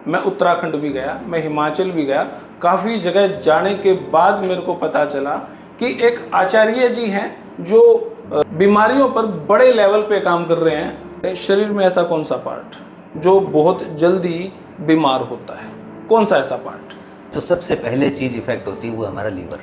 मैं उत्तराखंड भी गया, मैं हिमाचल भी गया, काफ़ी जगह जाने के बाद मेरे को पता चला कि एक आचार्य जी हैं जो बीमारियों पर बड़े लेवल पे काम कर रहे हैं। शरीर में ऐसा कौन सा पार्ट जो बहुत जल्दी बीमार होता है, कौन सा ऐसा पार्ट? तो सबसे पहले चीज़ इफेक्ट होती है वो हमारा लीवर।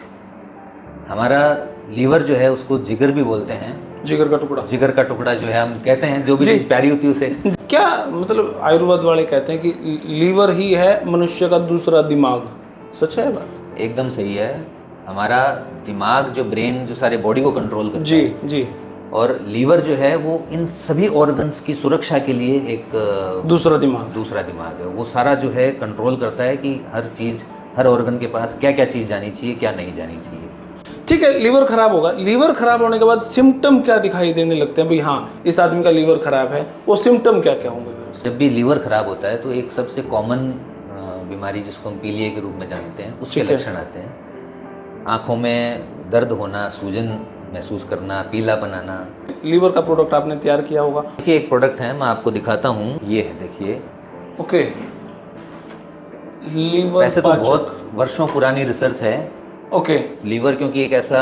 हमारा लीवर जो है उसको जिगर भी बोलते हैं। जिगर का टुकड़ा। जिगर का टुकड़ा जो है हम कहते हैं, जो भी चीज़ प्यारी होती है उसे। क्या मतलब आयुर्वेद वाले कहते हैं कि लीवर ही है मनुष्य का दूसरा दिमाग, सच है बात? एकदम सही है। हमारा दिमाग जो ब्रेन जो सारे बॉडी को कंट्रोल करता जी है जी, और लीवर जो है वो इन सभी ऑर्गन्स की सुरक्षा के लिए एक दूसरा दिमाग है। वो सारा जो है कंट्रोल करता है कि हर चीज़, हर ऑर्गन के पास क्या क्या चीज़ जानी चाहिए, क्या नहीं जानी चाहिए। ठीक है, लीवर खराब होगा, लीवर खराब होने के बाद सिम्टम क्या दिखाई देने लगते हैं? भाई हाँ, इस आदमी का लीवर खराब है, वो सिम्टम क्या क्या होंगे? जब भी लीवर खराब होता है तो एक सबसे कॉमन बीमारी जिसको हम पीलिया के रूप में जानते हैं, उसके लक्षण आते हैं। आँखों में दर्द होना, सूजन महसूस करना, पीला बनाना। लीवर का प्रोडक्ट आपने तैयार किया होगा? देखिए एक प्रोडक्ट है, मैं आपको दिखाता हूँ, ये है, देखिए। ओके, लीवर वैसे तो बहुत वर्षों पुरानी रिसर्च है। ओके। लीवर क्योंकि एक ऐसा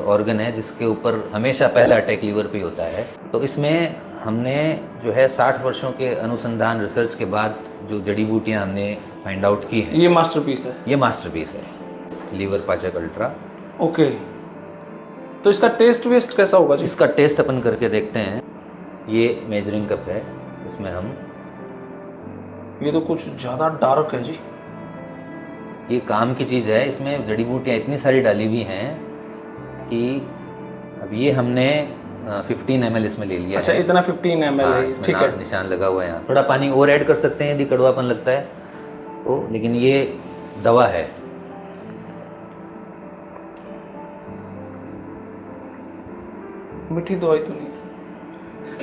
ऑर्गन है जिसके ऊपर हमेशा पहला अटैक लीवर पे होता है, तो इसमें हमने जो है 60 वर्षों के अनुसंधान रिसर्च के बाद जो जड़ी बूटियाँ हमने फाइंड आउट की हैं, ये मास्टरपीस है। ये मास्टरपीस है, लीवर पाचक अल्ट्रा। ओके, तो इसका टेस्ट वेस्ट कैसा होगा जी? इसका टेस्ट अपन करके देखते हैं। ये मेजरिंग कप है, इसमें हम, ये तो कुछ ज़्यादा डार्क है जी। ये काम की चीज़ है। इसमें जड़ी बूटियाँ इतनी सारी डाली हुई हैं कि अब ये हमने 15 ml इसमें ले लिया। अच्छा, इतना 15 ml है, ठीक है। निशान लगा हुआ है यहाँ। थोड़ा पानी और ऐड कर सकते हैं यदि कड़वापन लगता है तो, लेकिन ये दवा है। मीठी दवाई तो नहीं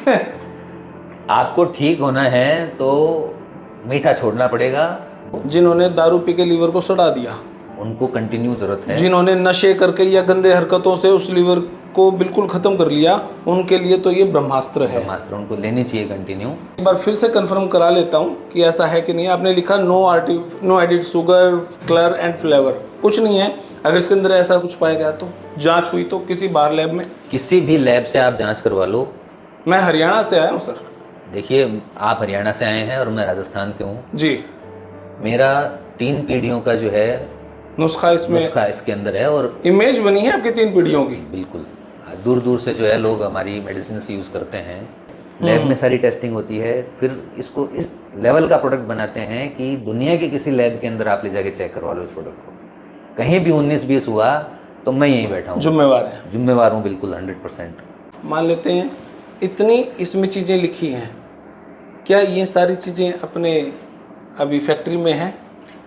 है। आपको ठीक होना है तो मीठा छोड़ना पड़ेगा। जिन्होंने दारू पी के लीवर को सड़ा दिया, उनको कंटिन्यू जरूरत है। जिन्होंने नशे करके या गंदे हरकतों से उस लीवर को बिल्कुल खत्म कर लिया, उनके लिए तो ये ब्रह्मास्त्र है। ब्रह्मास्त्र उनको लेनी चाहिए कंटिन्यू। एक बार फिर से कंफर्म करा लेता हूँ कि ऐसा है कि नहीं। आपने लिखा no added sugar, colour and flavour, कुछ नहीं है। अगर इसके अंदर ऐसा कुछ पाया गया तो जांच हुई तो किसी बाहर लैब में, किसी भी लैब से आप जांच करवा लो। मैं हरियाणा से आया हूँ सर। देखिए आप हरियाणा से आए हैं और मैं राजस्थान से हूँ जी। मेरा 3 पीढ़ियों का जो है नुस्खा इसके अंदर है और इमेज बनी है आपकी 3 पीढ़ियों की। बिल्कुल दूर दूर से जो है लोग हमारी मेडिसिन से यूज़ करते हैं। लैब में सारी टेस्टिंग होती है, फिर इसको इस लेवल का प्रोडक्ट बनाते हैं कि दुनिया के किसी लैब के अंदर आप ले जाके चेक करवा लो इस प्रोडक्ट को। कहीं भी 19-20 हुआ तो मैं यहीं बैठा हूँ, जिम्मेवार हूँ बिल्कुल 100%। मान लेते हैं इतनी इसमें चीज़ें लिखी हैं, क्या ये सारी चीज़ें अपने अभी फैक्ट्री में हैं?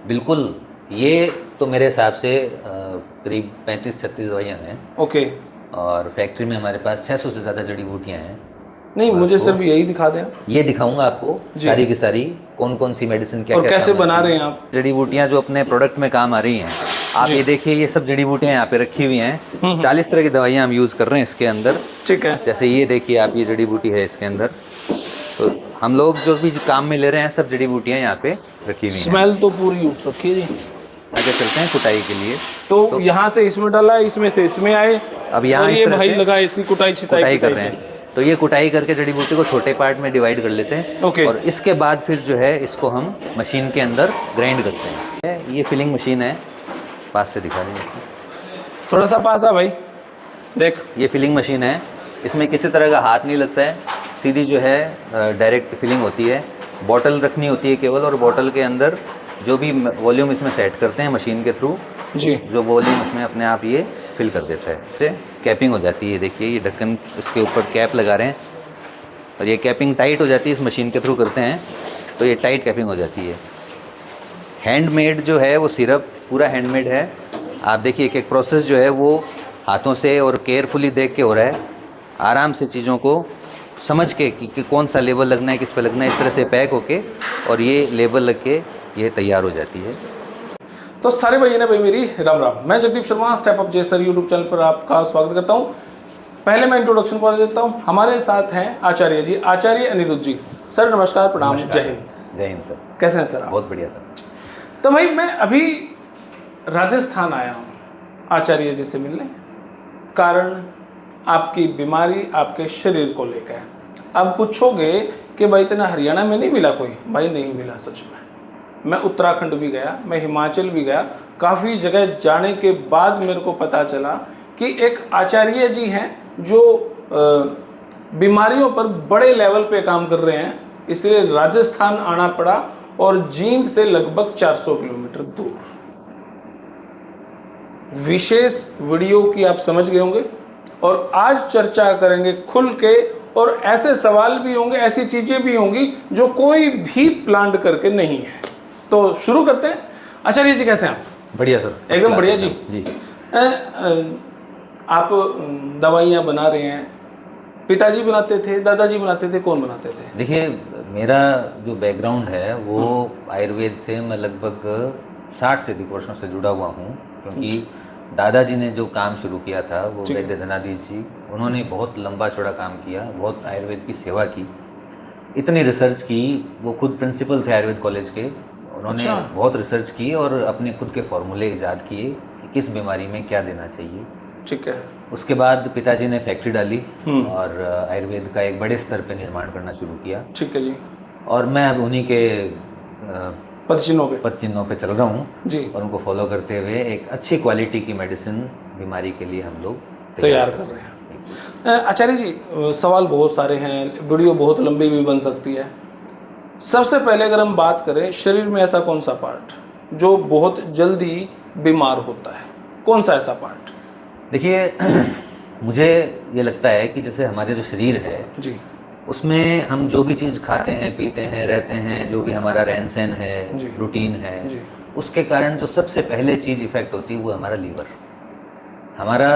बिल्कुल, ये तो मेरे हिसाब से करीब 35-36 दवाइयाँ हैं। ओके। और फैक्ट्री में हमारे पास 600 से ज़्यादा जड़ी बूटियाँ हैं। नहीं, मुझे सिर्फ यही दिखा दें। ये दिखाऊंगा आपको सारी की सारी, कौन कौन सी मेडिसिन क्या और कैसे बना रहे हैं आप। जड़ी बूटियाँ जो अपने प्रोडक्ट में काम आ रही हैं, आप ये देखिए, ये सब जड़ी बूटियाँ यहाँ पे रखी हुई हैं। 40 तरह की दवाइयाँ हम यूज़ कर रहे हैं इसके अंदर। ठीक है। जैसे ये देखिए आप, ये जड़ी बूटी है इसके अंदर। तो हम लोग जो भी काम में ले रहे हैं सब जड़ी बूटियाँ यहाँ पे रखी हुई हैं। स्मेल तो पूरी उठ रखी है जी। आगे चलते हैं कुटाई के लिए। तो यहाँ से इसमें डाला, इसमें से इसमें आए, अब यहाँ ये भाई लगा, इसकी कुटाई छिटाई कर रहे हैं। तो ये कुटाई करके जड़ी बूटी को छोटे पार्ट में डिवाइड कर लेते हैं। ओके। और इसके बाद फिर जो है इसको हम मशीन के अंदर ग्राइंड करते हैं। ये फिलिंग मशीन है, पास से दिखा दें, थोड़ा सा पास आ भाई, देख। ये फिलिंग मशीन है, इसमें किसी तरह का हाथ नहीं लगता है, सीधी जो है डायरेक्ट फिलिंग होती है। बॉटल रखनी होती है केवल, और बॉटल के अंदर जो भी वॉल्यूम इसमें सेट करते हैं मशीन के थ्रू जी, जो वॉल्यूम इसमें अपने आप ये फिल कर देता है। इससे कैपिंग हो जाती है। देखिए ये ढक्कन, इसके ऊपर कैप लगा रहे हैं और ये कैपिंग टाइट हो जाती है, इस मशीन के थ्रू करते हैं तो ये टाइट कैपिंग हो जाती है। हैंडमेड जो है वो सिरप पूरा हैंडमेड है। आप देखिए एक एक प्रोसेस जो है वो हाथों से और केयरफुली देख के हो रहा है, आराम से चीज़ों को समझ के कि कौन सा लेबल लगना है, किस पे लगना है, इस तरह से पैक होके और ये लेबल लग के ये तैयार हो जाती है। तो सारे भाई ने भाई मेरी राम राम। मैं जगदीप शर्मा, स्टेप अप जे सर यूट्यूब चैनल पर आपका स्वागत करता हूं। पहले मैं इंट्रोडक्शन कर देता हूं। हमारे साथ हैं आचार्य जी, आचार्य अनिरुद्ध जी। सर नमस्कार, प्रणाम, जय हिंद। जय हिंद सर। कैसे हैं सर आप? बहुत बढ़िया सर। तो भाई मैं अभी राजस्थान आया हूँ आचार्य जी से मिलने, कारण आपकी बीमारी आपके शरीर को लेकर। अब पूछोगे कि भाई इतना हरियाणा में नहीं मिला कोई? भाई नहीं मिला सच में। मैं उत्तराखंड भी गया, मैं हिमाचल भी गया, काफ़ी जगह जाने के बाद मेरे को पता चला कि एक आचार्य जी हैं जो बीमारियों पर बड़े लेवल पे काम कर रहे हैं, इसलिए राजस्थान आना पड़ा और जींद से लगभग 400 किलोमीटर दूर। विशेष वीडियो की आप समझ गए होंगे और आज चर्चा करेंगे खुल के, और ऐसे सवाल भी होंगे, ऐसी चीजें भी होंगी जो कोई भी प्लान करके नहीं है। तो शुरू करते हैं। आचार्य जी कैसे हैं आप? बढ़िया सर, एकदम बढ़िया जी। जी। आप दवाइयाँ बना रहे हैं, पिताजी बनाते थे, दादाजी बनाते थे, कौन बनाते थे? देखिए, मेरा जो बैकग्राउंड है वो आयुर्वेद से मैं लगभग 60 से अधिक वर्षों से जुड़ा हुआ हूँ, क्योंकि दादाजी ने जो काम शुरू किया था वो वैद्य धनाधीश जी, उन्होंने बहुत लंबा चौड़ा काम किया, बहुत आयुर्वेद की सेवा की, इतनी रिसर्च की। वो खुद प्रिंसिपल थे आयुर्वेद कॉलेज के, उन्होंने बहुत रिसर्च की और अपने खुद के फॉर्मूले ईजाद किए कि किस बीमारी में क्या देना चाहिए। ठीक है। उसके बाद पिताजी ने फैक्ट्री डाली और आयुर्वेद का एक बड़े स्तर पे निर्माण करना शुरू किया। ठीक है जी। और मैं अब उन्हीं के पदचिन्हों पे चल रहा हूँ जी, और उनको फॉलो करते हुए एक अच्छी क्वालिटी की मेडिसिन बीमारी के लिए हम लोग तैयार कर रहे हैं। आचार्य जी, सवाल बहुत सारे हैं, वीडियो बहुत लंबी भी बन सकती है। सबसे पहले अगर हम बात करें, शरीर में ऐसा कौन सा पार्ट जो बहुत जल्दी बीमार होता है? कौन सा ऐसा पार्ट? देखिए, मुझे ये लगता है कि जैसे हमारे जो शरीर है जी, उसमें हम जो भी चीज़ खाते हैं, पीते हैं, रहते हैं, जो भी हमारा रहन सहन है, रूटीन है, उसके कारण जो सबसे पहले चीज़ इफेक्ट होती है वो हमारा लीवर। हमारा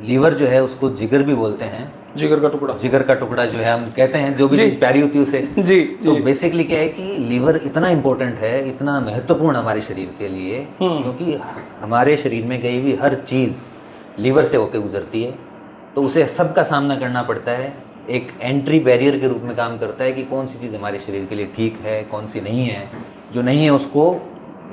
लीवर जो है उसको जिगर भी बोलते हैं, जिगर का टुकड़ा जो है हम कहते हैं, जो भी चीज़ प्यारी होती है उसे जी। तो बेसिकली क्या है कि लीवर इतना इम्पोर्टेंट है, इतना महत्वपूर्ण हमारे शरीर के लिए, क्योंकि हमारे शरीर में गई हुई हर चीज़ लीवर से होकर गुजरती है, तो उसे सबका सामना करना पड़ता है। एक एंट्री बैरियर के रूप में काम करता है कि कौन सी चीज़ हमारे शरीर के लिए ठीक है, कौन सी नहीं है। जो नहीं है उसको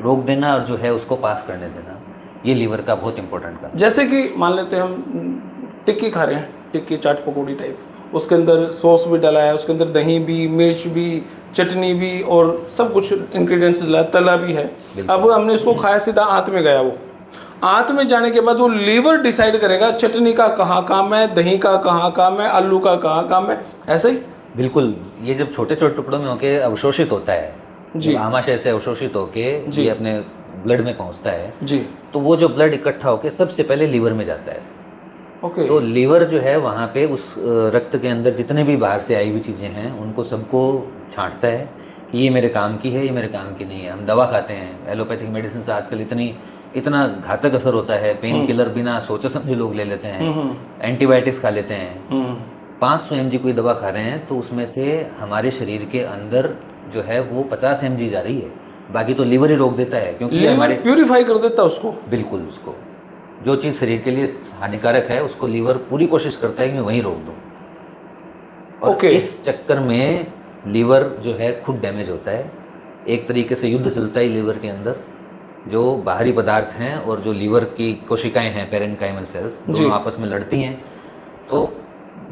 रोक देना और जो है उसको पास करने देना, ये लीवर का बहुत इंपॉर्टेंट काम। जैसे कि मान लेते हैं हम टिक्की खा रहे हैं, टिक्की चाट पकौड़ी टाइप, उसके अंदर सॉस भी डाला है, उसके अंदर दही भी, मिर्च भी, चटनी भी और सब कुछ इंग्रेडिएंट्स डाला, तला भी है। अब हमने इसको खाया, सीधा आंत में गया, वो आंत में जाने के बाद वो लीवर डिसाइड करेगा चटनी का कहाँ काम है, दही का कहाँ काम है, आलू का कहाँ काम है। ऐसे ही बिल्कुल, ये जब छोटे छोटे टुकड़ों में होके अवशोषित होता है जी, आमाशय से अवशोषित होके ये अपने ब्लड में पहुंचता है जी, तो वो जो ब्लड इकट्ठा होके सबसे पहले लीवर में जाता है। ओके। तो लीवर जो है वहाँ पे उस रक्त के अंदर जितने भी बाहर से आई हुई चीज़ें हैं उनको सबको छांटता है कि ये मेरे काम की है, ये मेरे काम की नहीं है। हम दवा खाते हैं, एलोपैथिक मेडिसिन से आजकल इतना घातक असर होता है, पेन किलर बिना सोचे समझे लोग ले लेते हैं, एंटीबायोटिक्स खा लेते हैं। 500 mg कोई दवा खा रहे हैं तो उसमें से हमारे शरीर के अंदर जो है वो 50 mg जा रही है, बाकी तो लीवर ही रोक देता है, क्योंकि हमारे प्यूरिफाई कर देता है उसको। बिल्कुल, उसको जो चीज़ शरीर के लिए हानिकारक है उसको लीवर पूरी कोशिश करता है कि मैं वहीं रोक दूँ। और इस चक्कर में लीवर जो है खुद डैमेज होता है। एक तरीके से युद्ध चलता है लीवर के अंदर, जो बाहरी पदार्थ हैं और जो लीवर की कोशिकाएं हैं, पेरेन्काइमल सेल्स, दोनों आपस में लड़ती हैं। तो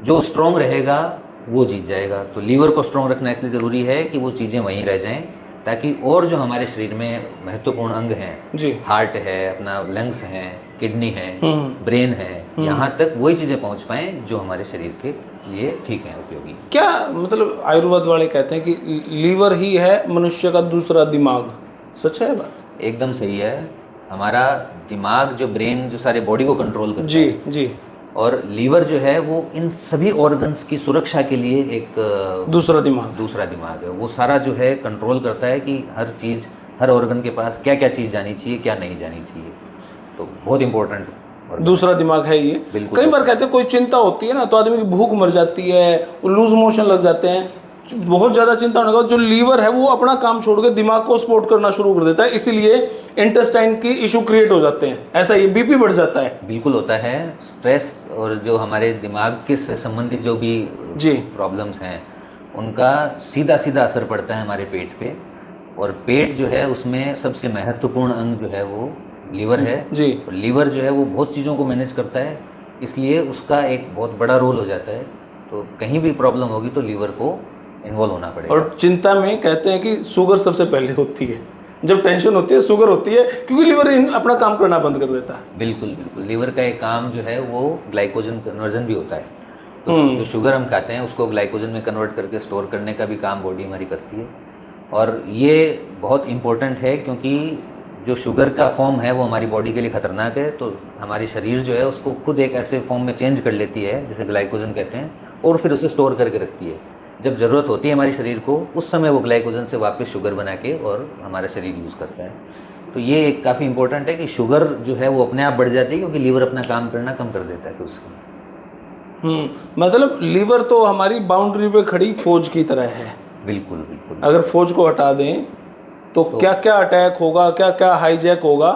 जो स्ट्रॉन्ग रहेगा वो जीत जाएगा। तो लीवर को स्ट्रॉन्ग रखना इसलिए ज़रूरी है कि वो चीज़ें वहीं रह जाएं, ताकि और जो हमारे शरीर में महत्वपूर्ण अंग हैं जी, हार्ट है, अपना लंग्स हैं, किडनी है, ब्रेन है, यहाँ तक वही चीज़ें पहुँच पाएँ जो हमारे शरीर के लिए ठीक है, उपयोगी। क्या मतलब आयुर्वेद वाले कहते हैं कि लीवर ही है मनुष्य का दूसरा दिमाग, सच है बात? एकदम सही है। हमारा दिमाग जो ब्रेन जो सारे बॉडी को कंट्रोल करता जी, है जी, और लीवर जो है वो इन सभी ऑर्गन्स की सुरक्षा के लिए एक दूसरा दिमाग है। वो सारा जो है कंट्रोल करता है कि हर चीज़, हर ऑर्गन के पास क्या क्या चीज़ जानी चाहिए, क्या नहीं जानी चाहिए। तो बहुत इंपॉर्टेंट दूसरा दिमाग है ये। कई बार कहते हैं कोई चिंता होती है ना तो आदमी की भूख मर जाती है, लूज मोशन लग जाते हैं, बहुत ज़्यादा चिंता होने के बाद जो लीवर है वो अपना काम छोड़ के दिमाग को सपोर्ट करना शुरू कर देता है, इसीलिए इंटेस्टाइन की इशू क्रिएट हो जाते हैं। ऐसा ये बीपी बढ़ जाता है। बिल्कुल होता है। स्ट्रेस और जो हमारे दिमाग के से संबंधित जो भी जी प्रॉब्लम्स हैं उनका सीधा सीधा असर पड़ता है हमारे पेट पे, और पेट जो है उसमें सबसे महत्वपूर्ण अंग जो है वो लीवर है जी। और लीवर जो है वो बहुत चीज़ों को मैनेज करता है, इसलिए उसका एक बहुत बड़ा रोल हो जाता है। तो कहीं भी प्रॉब्लम होगी तो लीवर को इन्वॉल्व होना पड़ेगा। और चिंता में कहते हैं कि शुगर सबसे पहले होती है, जब टेंशन होती है शुगर होती है, क्योंकि लीवर अपना काम करना बंद कर देता है। बिल्कुल बिल्कुल, लीवर का एक काम जो है वो ग्लाइकोजन कन्वर्जन भी होता है। तो जो शुगर हम खाते हैं उसको ग्लाइकोजन में कन्वर्ट करके स्टोर करने का भी काम बॉडी हमारी करती है। और ये बहुत इम्पोर्टेंट है क्योंकि जो शुगर का फॉर्म है वो हमारी बॉडी के लिए ख़तरनाक है। तो हमारी शरीर जो है उसको खुद एक ऐसे फॉर्म में चेंज कर लेती है जिसे ग्लाइकोजन कहते हैं, और फिर उसे स्टोर करके रखती है। जब ज़रूरत होती है हमारी शरीर को उस समय वो ग्लाइकोजन से वापस शुगर बना के और हमारा शरीर यूज़ करता है। तो ये एक काफ़ी इंपॉर्टेंट है कि शुगर जो है वो अपने आप बढ़ जाती है क्योंकि लीवर अपना काम करना कम कर देता है फिर उसको। मतलब लीवर तो हमारी बाउंड्री पे खड़ी फौज की तरह है। बिल्कुल बिल्कुल। अगर फौज को हटा दें तो क्या क्या अटैक होगा, क्या क्या हाईजैक होगा,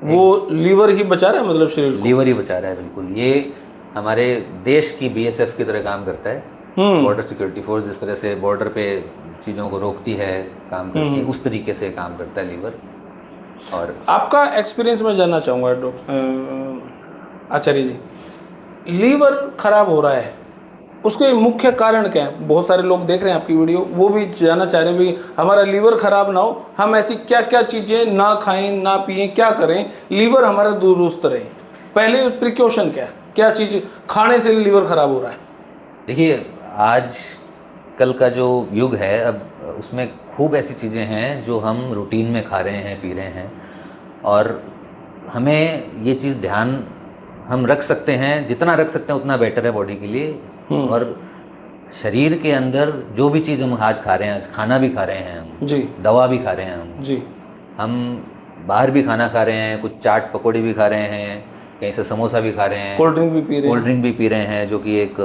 वो लीवर ही बचा रहा है, मतलब शरीर को लीवर ही बचा रहा है। बिल्कुल, ये हमारे देश की BSF की तरह काम करता है। बॉर्डर सिक्योरिटी फोर्स जिस तरह से बॉर्डर पे चीज़ों को रोकती है, काम करती है, उस तरीके से काम करता है लीवर। और आपका एक्सपीरियंस मैं जानना चाहूँगा डॉक्टर आचार्य जी, लीवर खराब हो रहा है, उसके मुख्य कारण क्या है? बहुत सारे लोग देख रहे हैं आपकी वीडियो, वो भी जानना चाह रहे हैं भाई हमारा लीवर खराब ना हो, हम ऐसी क्या क्या चीज़ें ना खाएं ना पिएं, क्या करें लीवर हमारा दुरुस्त रहे। पहले प्रिकॉशन क्या चीज़ खाने से लीवर खराब हो रहा है? देखिए, आज कल का जो युग है अब उसमें खूब ऐसी चीज़ें हैं जो हम रूटीन में खा रहे हैं, पी रहे हैं, और हमें ये चीज़ ध्यान हम रख सकते हैं, जितना रख सकते हैं उतना बेटर है बॉडी के लिए। और शरीर के अंदर जो भी चीज़ हम आज खा रहे हैं, आज खाना भी खा रहे हैं हम जी, दवा भी खा रहे हैं हम बाहर भी खाना खा रहे हैं, कुछ चाट पकौड़े भी खा रहे हैं, कहीं से समोसा भी खा रहे हैं, कोल्ड ड्रिंक भी पी रहे हैं, जो कि एक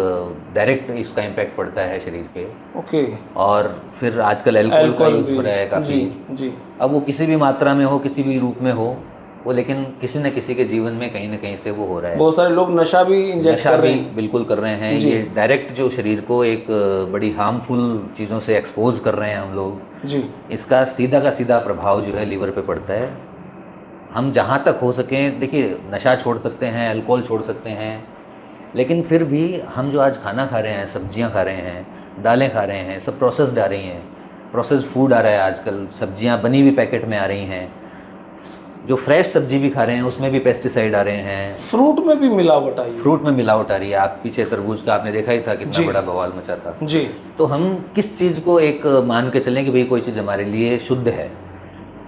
डायरेक्ट इसका इम्पैक्ट पड़ता है शरीर पे। ओके। और फिर आजकल अल्कोहल का यूज़ हो रहा है काफ़ी। जी। अब वो किसी भी मात्रा में हो, किसी भी रूप में हो, वो लेकिन किसी न किसी के जीवन में कहीं ना कहीं से वो हो रहा है। बहुत सारे लोग नशा भी इंजेक्ट कर रहे हैं। बिल्कुल कर रहे हैं। ये डायरेक्ट जो शरीर को एक बड़ी हार्मफुल चीज़ों से एक्सपोज कर रहे हैं हम लोग जी। इसका सीधा का सीधा प्रभाव जो है लीवर पे पड़ता है। हम जहाँ तक हो सकें, देखिए, नशा छोड़ सकते हैं, अल्कोहल छोड़ सकते हैं, लेकिन फिर भी हम जो आज खाना खा रहे हैं, सब्जियाँ खा रहे हैं, दालें खा रहे हैं, सब प्रोसेस्ड आ रही हैं। प्रोसेस्ड फूड आ रहा है आजकल, सब्जियाँ बनी हुई पैकेट में आ रही हैं। जो फ्रेश सब्जी भी खा रहे हैं उसमें भी पेस्टिसाइड आ रहे हैं। फ्रूट में भी मिलावट आई है। फ्रूट में मिलावट आ रही है। आप पीछे तरबूज का आपने देखा ही था, कितना बड़ा बवाल मचा था। जी। तो हम किस चीज़ को एक मान के चलें कि भाई कोई चीज़ हमारे लिए शुद्ध है?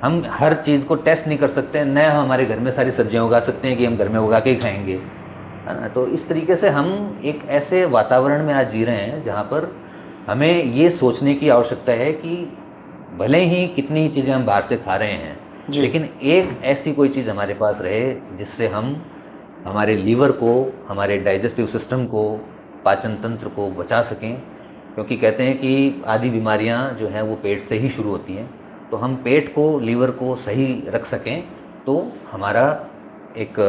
हम हर चीज़ को टेस्ट नहीं कर सकते, न हम हमारे घर में सारी सब्जियां उगा सकते हैं कि हम घर में उगा के ही खाएंगे, है ना। तो इस तरीके से हम एक ऐसे वातावरण में आज जी रहे हैं जहाँ पर हमें ये सोचने की आवश्यकता है कि भले ही कितनी चीज़ें हम बाहर से खा रहे हैं, लेकिन एक ऐसी कोई चीज़ हमारे पास रहे जिससे हम हमारे लीवर को, हमारे डाइजेस्टिव सिस्टम को, पाचन तंत्र को बचा सकें। क्योंकि कहते हैं कि आधी बीमारियां जो हैं वो पेट से ही शुरू होती हैं। तो हम पेट को, लीवर को सही रख सकें तो हमारा एक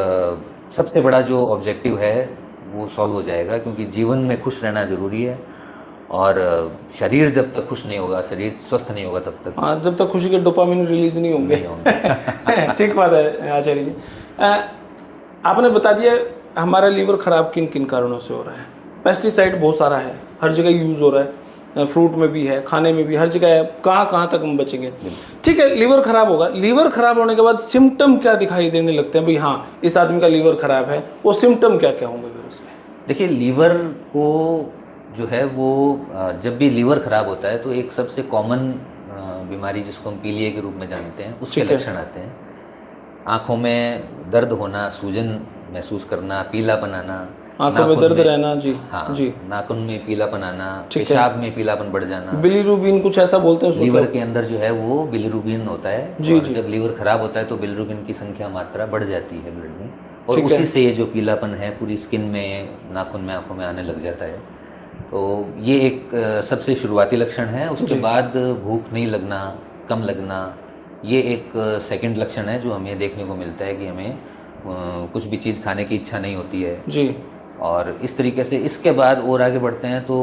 सबसे बड़ा जो ऑब्जेक्टिव है वो सॉल्व हो जाएगा। क्योंकि जीवन में खुश रहना ज़रूरी है, और शरीर जब तक खुश नहीं होगा, शरीर स्वस्थ नहीं होगा तब तक, हाँ, जब तक खुशी के डोपामिन रिलीज नहीं होंगे। ठीक बात है आचार्य जी। आपने बता दिया हमारा लीवर खराब किन किन कारणों से हो रहा है। पेस्टिसाइड बहुत सारा है, हर जगह यूज़ हो रहा है, फ्रूट में भी है, खाने में भी, हर जगह है। कहाँ तक हम बचेंगे? ठीक है, लीवर खराब होगा। लीवर खराब होने के बाद सिम्टम क्या दिखाई देने लगते हैं भाई हाँ इस आदमी का लीवर खराब है? वो सिम्टम क्या क्या होंगे फिर उसमें? देखिए, लीवर को जो है वो जब भी लीवर ख़राब होता है तो एक सबसे कॉमन बीमारी जिसको हम पीलिया के रूप में जानते हैं उसके लक्षण आते हैं। आँखों में दर्द होना, सूजन महसूस करना, पीलापन आना, आँखों में दर्द रहना। जी हाँ जी। नाखून में पीलापन आना, पेशाब में पीलापन बढ़ जाना। बिलीरुबिन कुछ ऐसा बोलते हैं लीवर के अंदर जो है वो बिलीरुबिन होता है। जी जी। जब लीवर खराब होता है तो बिलीरुबिन की संख्या मात्रा बढ़ जाती है ब्लड में, और ठीक उसी से ये जो पीलापन है पूरी स्किन में, नाखून में, आँखों में आने लग जाता है। तो ये एक सबसे शुरुआती लक्षण है। उसके बाद भूख नहीं लगना, कम लगना, ये एक सेकंड लक्षण है जो हमें देखने को मिलता है कि हमें कुछ भी चीज़ खाने की इच्छा नहीं होती है जी। और इस तरीके से इसके बाद और आगे बढ़ते हैं तो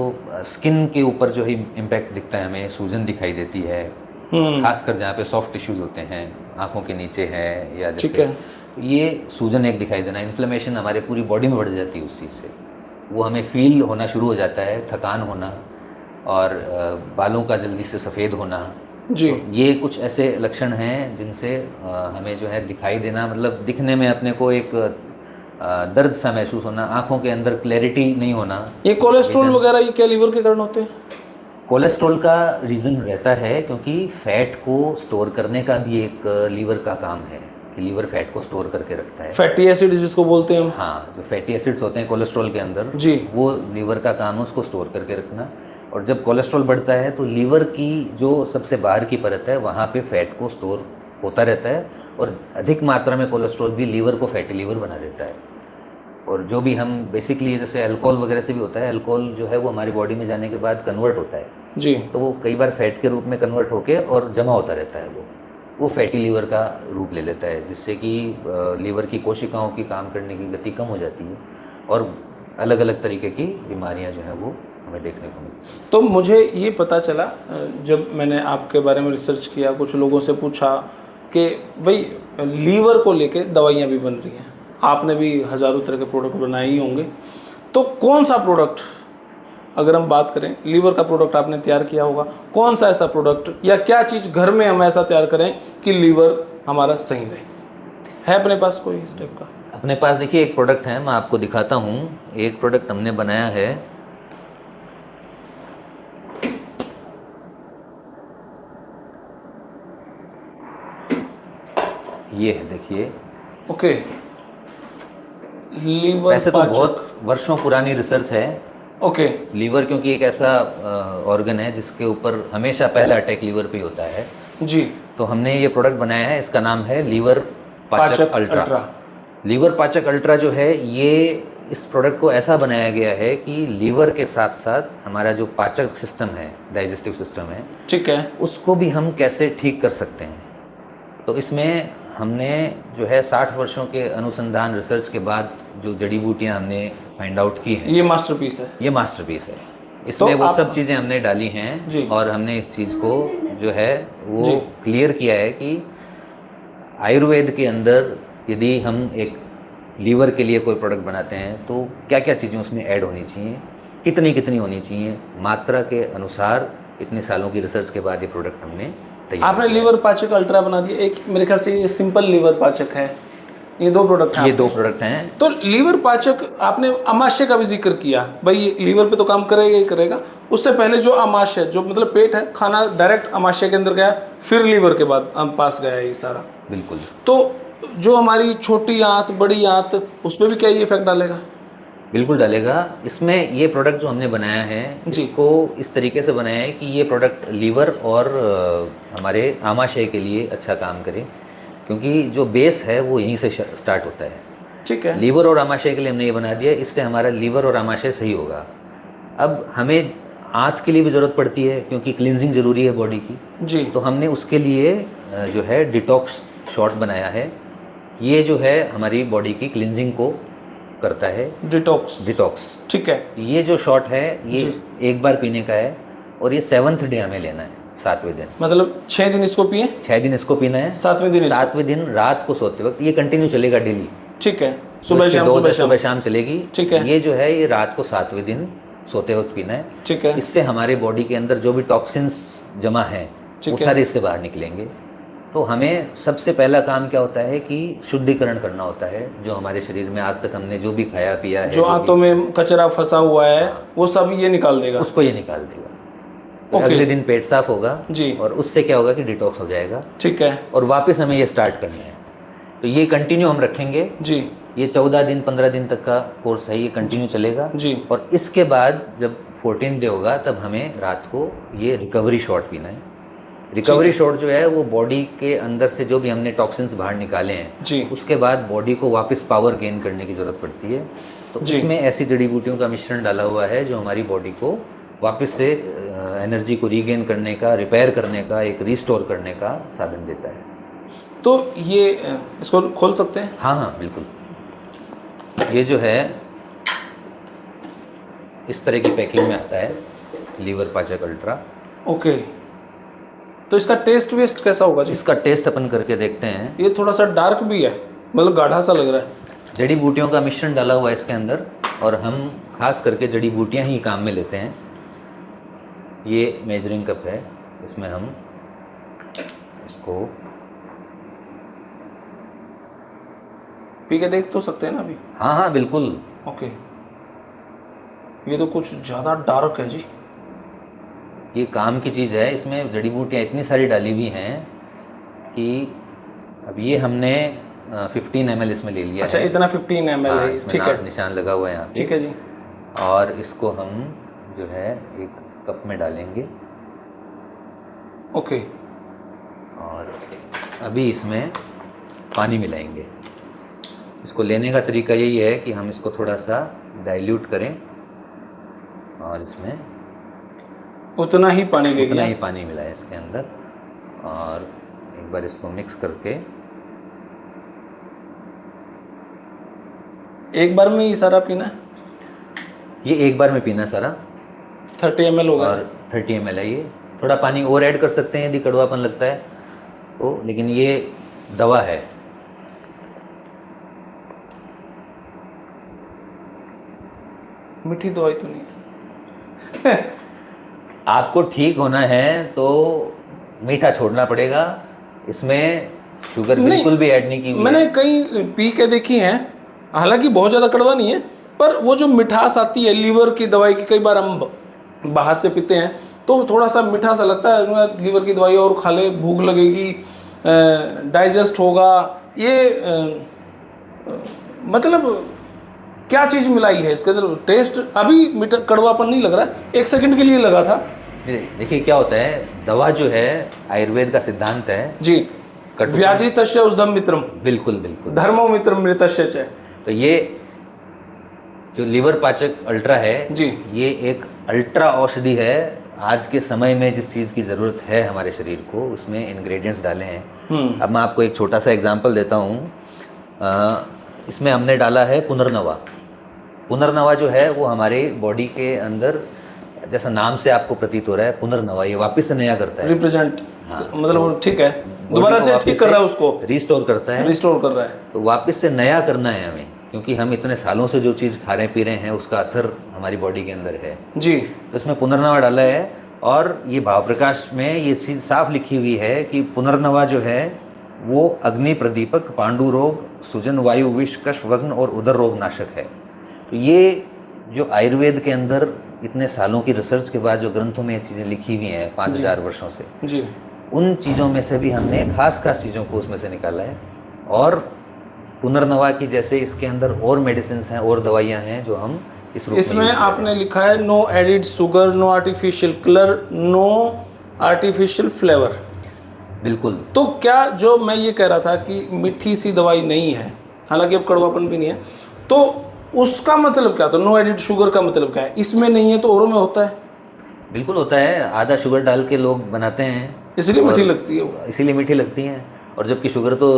स्किन के ऊपर जो है इम्पैक्ट दिखता है, हमें सूजन दिखाई देती है, खासकर जहाँ पे सॉफ्ट टिश्यूज होते हैं, आंखों के नीचे है या ठीक जैसे है। ये सूजन एक दिखाई देना, इन्फ्लेमेशन हमारे पूरी बॉडी में बढ़ जाती है उस चीज़ से, वो हमें फील होना शुरू हो जाता है, थकान होना और बालों का जल्दी से सफ़ेद होना जी। तो ये कुछ ऐसे लक्षण हैं जिनसे हमें जो है दिखाई देना, मतलब दिखने में अपने को एक दर्द सा महसूस होना, आंखों के अंदर क्लैरिटी नहीं होना। ये कोलेस्ट्रॉल वगैरह ये क्या लीवर के कारण होते हैं? कोलेस्ट्रॉल का रीज़न रहता है क्योंकि फैट को स्टोर करने का भी एक लीवर का काम है कि लीवर फैट को स्टोर करके रखता है। फैटी एसिड जिसको बोलते हैं हम। हाँ, जो फैटी एसिड्स होते हैं कोलेस्ट्रॉल के अंदर जी, वो लीवर का काम है उसको स्टोर करके रखना। और जब कोलेस्ट्रॉल बढ़ता है तो लीवर की जो सबसे बाहर की परत है वहाँ पे फैट को स्टोर होता रहता है और अधिक मात्रा में कोलेस्ट्रॉल भी लीवर को फैटी लीवर बना देता है। और जो भी हम बेसिकली जैसे अल्कोहल वगैरह से भी होता है, अल्कोहल जो है वो हमारी बॉडी में जाने के बाद कन्वर्ट होता है जी, तो वो कई बार फैट के रूप में कन्वर्ट होके और जमा होता रहता है, वो फैटी लीवर का रूप ले लेता है, जिससे कि लीवर की कोशिकाओं की काम करने की गति कम हो जाती है और अलग अलग तरीके की बीमारियां जो है वो हमें देखने को मिलती हैं। तो मुझे ये पता चला जब मैंने आपके बारे में रिसर्च किया, कुछ लोगों से पूछा कि भाई लीवर को लेके दवाइयाँ भी बन रही हैं, आपने भी हज़ारों तरह के प्रोडक्ट बनाए ही होंगे, तो कौन सा प्रोडक्ट, अगर हम बात करें लीवर का प्रोडक्ट आपने तैयार किया होगा, कौन सा ऐसा प्रोडक्ट या क्या चीज़ घर में हम ऐसा तैयार करें कि लीवर हमारा सही रहे? है अपने पास कोई इस टाइप का? अपने पास देखिए एक प्रोडक्ट है, मैं आपको दिखाता हूँ। एक प्रोडक्ट हमने बनाया है, ये है देखिए। ओके, लीवर वैसे तो पाचक। बहुत वर्षों पुरानी रिसर्च है। ओके, लीवर क्योंकि एक ऐसा ऑर्गन है जिसके ऊपर हमेशा पहला अटैक लीवर पे ही होता है, जी, तो हमने ये प्रोडक्ट बनाया है, इसका नाम है लीवर पाचक अल्ट्रा। लीवर पाचक अल्ट्रा जो है ये, इस प्रोडक्ट को ऐसा बनाया गया है कि लीवर के साथ साथ हमारा जो पाचक सिस्टम है, डाइजेस्टिव सिस्टम है, ठीक है, उसको भी हम कैसे ठीक कर सकते हैं। तो इसमें हमने जो है 60 वर्षों के अनुसंधान रिसर्च के बाद जो जड़ी बूटियां हमने फाइंड आउट की हैं, ये मास्टरपीस है। ये मास्टरपीस है। इसमें वो सब चीज़ें हमने डाली हैं जी, और हमने इस चीज़ को जो है वो जी, क्लियर किया है कि आयुर्वेद के अंदर यदि हम एक लीवर के लिए कोई प्रोडक्ट बनाते हैं तो क्या क्या चीज़ें उसमें ऐड होनी चाहिए, कितनी कितनी होनी चाहिए, मात्रा के अनुसार इतने सालों की रिसर्च के बाद ये प्रोडक्ट हमने तैयार आपने लीवर पाचक अल्ट्रा बना दिया। एक मेरे ख्याल से ये सिंपल लीवर पाचक है, ये दो प्रोडक्ट हैं। ये दो प्रोडक्ट हैं। तो लीवर पाचक आपने अमाशय का भी जिक्र किया, भाई ये लीवर पे तो काम करेगा ही करेगा, उससे पहले जो अमाशय, जो मतलब पेट है, खाना डायरेक्ट अमाशय के अंदर गया, फिर लीवर के बाद पास गया ये सारा। बिल्कुल। तो जो हमारी छोटी आंत, बड़ी आंत, उस पर भी क्या ये इफेक्ट डालेगा? बिल्कुल डालेगा। इसमें ये प्रोडक्ट जो हमने बनाया है, जी, इसको इस तरीके से बनाया है कि ये प्रोडक्ट लीवर और हमारे आमाशय के लिए अच्छा काम करे, क्योंकि जो बेस है वो यहीं से स्टार्ट होता है। ठीक है, लीवर और आमाशय के लिए हमने ये बना दिया, इससे हमारा लीवर और आमाशय सही होगा। अब हमें आंत के लिए भी ज़रूरत पड़ती है क्योंकि क्लिनजिंग ज़रूरी है बॉडी की जी, तो हमने उसके लिए जो है डिटॉक्स शॉट बनाया है। ये जो है हमारी बॉडी की क्लिनजिंग को करता है। डिटॉक्स। ठीक है, ये जो शॉट है ये एक बार पीने का है और ये 7th डे हमें लेना है, 7वें दिन। मतलब 6 दिन इसको पिए, 6 दिन इसको पीना है, 7वें दिन रात को सोते वक्त। ये कंटिन्यू चलेगा डेली। ठीक है, सुबह शाम चलेगी। ठीक है, ये जो है ये रात को 7वें दिन सोते वक्त पीना है। ठीक है, इससे हमारे बॉडी के अंदर जो भी टॉक्सिन्स जमा हैं वो सारे इससे बाहर निकलेंगे। तो हमें सबसे पहला काम क्या होता है कि शुद्धिकरण करना होता है। जो हमारे शरीर में आज तक हमने जो भी खाया पिया है, जो आंतों में कचरा फंसा हुआ है, वो सब ये निकाल देगा, उसको ये निकाल देगा। तो अगले दिन पेट साफ होगा जी, और उससे क्या होगा कि डिटॉक्स हो जाएगा। ठीक है, और वापस हमें ये स्टार्ट करना है। तो ये कंटिन्यू हम रखेंगे जी। ये 14 दिन 15 दिन तक का कोर्स है, ये कंटिन्यू चलेगा जी। और इसके बाद जब 14 डे होगा तब हमें रात को ये रिकवरी शॉट पीना है। रिकवरी शॉट जो है वो बॉडी के अंदर से जो भी हमने टॉक्सिन्स बाहर निकाले हैं जी, उसके बाद बॉडी को वापस पावर गेन करने की ज़रूरत पड़ती है। तो इसमें ऐसी जड़ी बूटियों का मिश्रण डाला हुआ है जो हमारी बॉडी को वापस से एनर्जी को रीगेन करने का, रिपेयर करने का, एक रिस्टोर करने का साधन देता है। तो ये इसको खोल सकते हैं? हाँ हाँ बिल्कुल। ये जो है इस तरह की पैकिंग में आता है लीवर पाचक अल्ट्रा। ओके, तो इसका टेस्ट वेस्ट कैसा होगा जी? इसका टेस्ट अपन करके देखते हैं। ये थोड़ा सा डार्क भी है, मतलब गाढ़ा सा लग रहा है। जड़ी बूटियों का मिश्रण डाला हुआ है इसके अंदर, और हम खास करके जड़ी बूटियां ही काम में लेते हैं। ये मेजरिंग कप है, इसमें हम इसको पी के देख तो सकते हैं ना अभी? हाँ हाँ बिल्कुल। ओके, ये तो कुछ ज़्यादा डार्क है जी। ये काम की चीज़ है, इसमें जड़ी बूटियाँ इतनी सारी डाली हुई हैं कि अब ये हमने 15 ml इसमें ले लिया अच्छा, है। इतना 15 ml हाँ, है, इसमें ठीक है, निशान लगा हुआ है यहाँ पे। ठीक है जी। और इसको हम जो है एक कप में डालेंगे। ओके, और अभी इसमें पानी मिलाएंगे। इसको लेने का तरीका यही है कि हम इसको थोड़ा सा डाइल्यूट करें और इसमें उतना ही पानी ले उतना लिया। ही पानी मिलाएं इसके अंदर, और एक बार इसको मिक्स करके एक बार में ही सारा पीना है? ये एक बार में पीना सारा। 30 ml होगा। और 30 ml है ये। थोड़ा पानी और ऐड कर सकते हैं यदि कड़वापन लगता है तो, लेकिन ये दवा है। मीठी दवाई तो नहीं है? आपको ठीक होना है तो मीठा छोड़ना पड़ेगा। इसमें शुगर नहीं, बिल्कुल भी ऐड नहीं की हुई मैंने है। कई पी के देखी है, हालांकि बहुत ज़्यादा कड़वा नहीं है, पर वो जो मिठास आती है लीवर की दवाई की, कई बार हम बाहर से पीते हैं तो थोड़ा सा मीठा सा लगता है। लीवर की दवाई और खा ले, भूख लगेगी, डाइजेस्ट होगा, ये मतलब क्या चीज़ मिलाई है इसके अंदर? टेस्ट अभी मीठा कड़वापन नहीं लग रहा है, 1 सेकंड के लिए लगा था। देखिए क्या होता है, दवा जो है आयुर्वेद का सिद्धांत है जी, व्याधि तस्य उषधम मित्रम, बिल्कुल बिल्कुल, धर्मो मित्रम मृतस्य च। तो ये जो लीवर पाचक अल्ट्रा है जी, ये एक अल्ट्रा औषधि है। आज के समय में जिस चीज़ की ज़रूरत है हमारे शरीर को, उसमें इंग्रेडिएंट्स डाले हैं। अब मैं आपको एक छोटा सा एग्जांपल देता हूँ। इसमें हमने डाला है पुनर्नवा। पुनर्नवा जो है वो हमारे बॉडी के अंदर, जैसा नाम से आपको प्रतीत हो रहा है, पुनर्नवा ये वापस से नया करता है, रिप्रेजेंट, हाँ, मतलब ठीक है, बॉडी दोबारा को से वापस ठीक कर रहा है, उसको रिस्टोर करता है, रिस्टोर कर रहा है। तो वापस से नया करना है हमें, क्योंकि हम इतने सालों से जो चीज़ खा रहे पी रहे हैं उसका असर हमारी बॉडी के अंदर है जी। तो इसमें पुनर्नवा डाला है। और ये भाव प्रकाश में ये चीज़ साफ लिखी हुई है कि पुनर्नवा जो है वो अग्नि प्रदीपक, पांडु रोग, सुजन, वायु, विष, कफ, वग्न और उदर रोग नाशक है। तो ये जो आयुर्वेद के अंदर इतने सालों की रिसर्च के बाद जो ग्रंथों में ये चीज़ें लिखी हुई हैं 5000 वर्षों से, जी, उन चीज़ों में से भी हमने खास चीज़ों को उसमें से निकाला है। और पुनर्नवा की जैसे इसके अंदर और मेडिसिन हैं और दवाइयाँ हैं जो हम इस रूप में इसमें use आपने लिखा है no added sugar, no artificial colour, no artificial flavour. बिल्कुल। तो क्या जो मैं ये कह रहा था कि मीठी सी दवाई नहीं है, हालांकि अब कड़वापन भी नहीं है, तो उसका मतलब क्या था? नो एडिड शुगर का मतलब क्या है? इसमें नहीं है तो औरों में होता है? बिल्कुल होता है, आधा शुगर डाल के लोग बनाते हैं, इसलिए मीठी लगती है वो, इसीलिए मीठी लगती हैं। और जबकि शुगर तो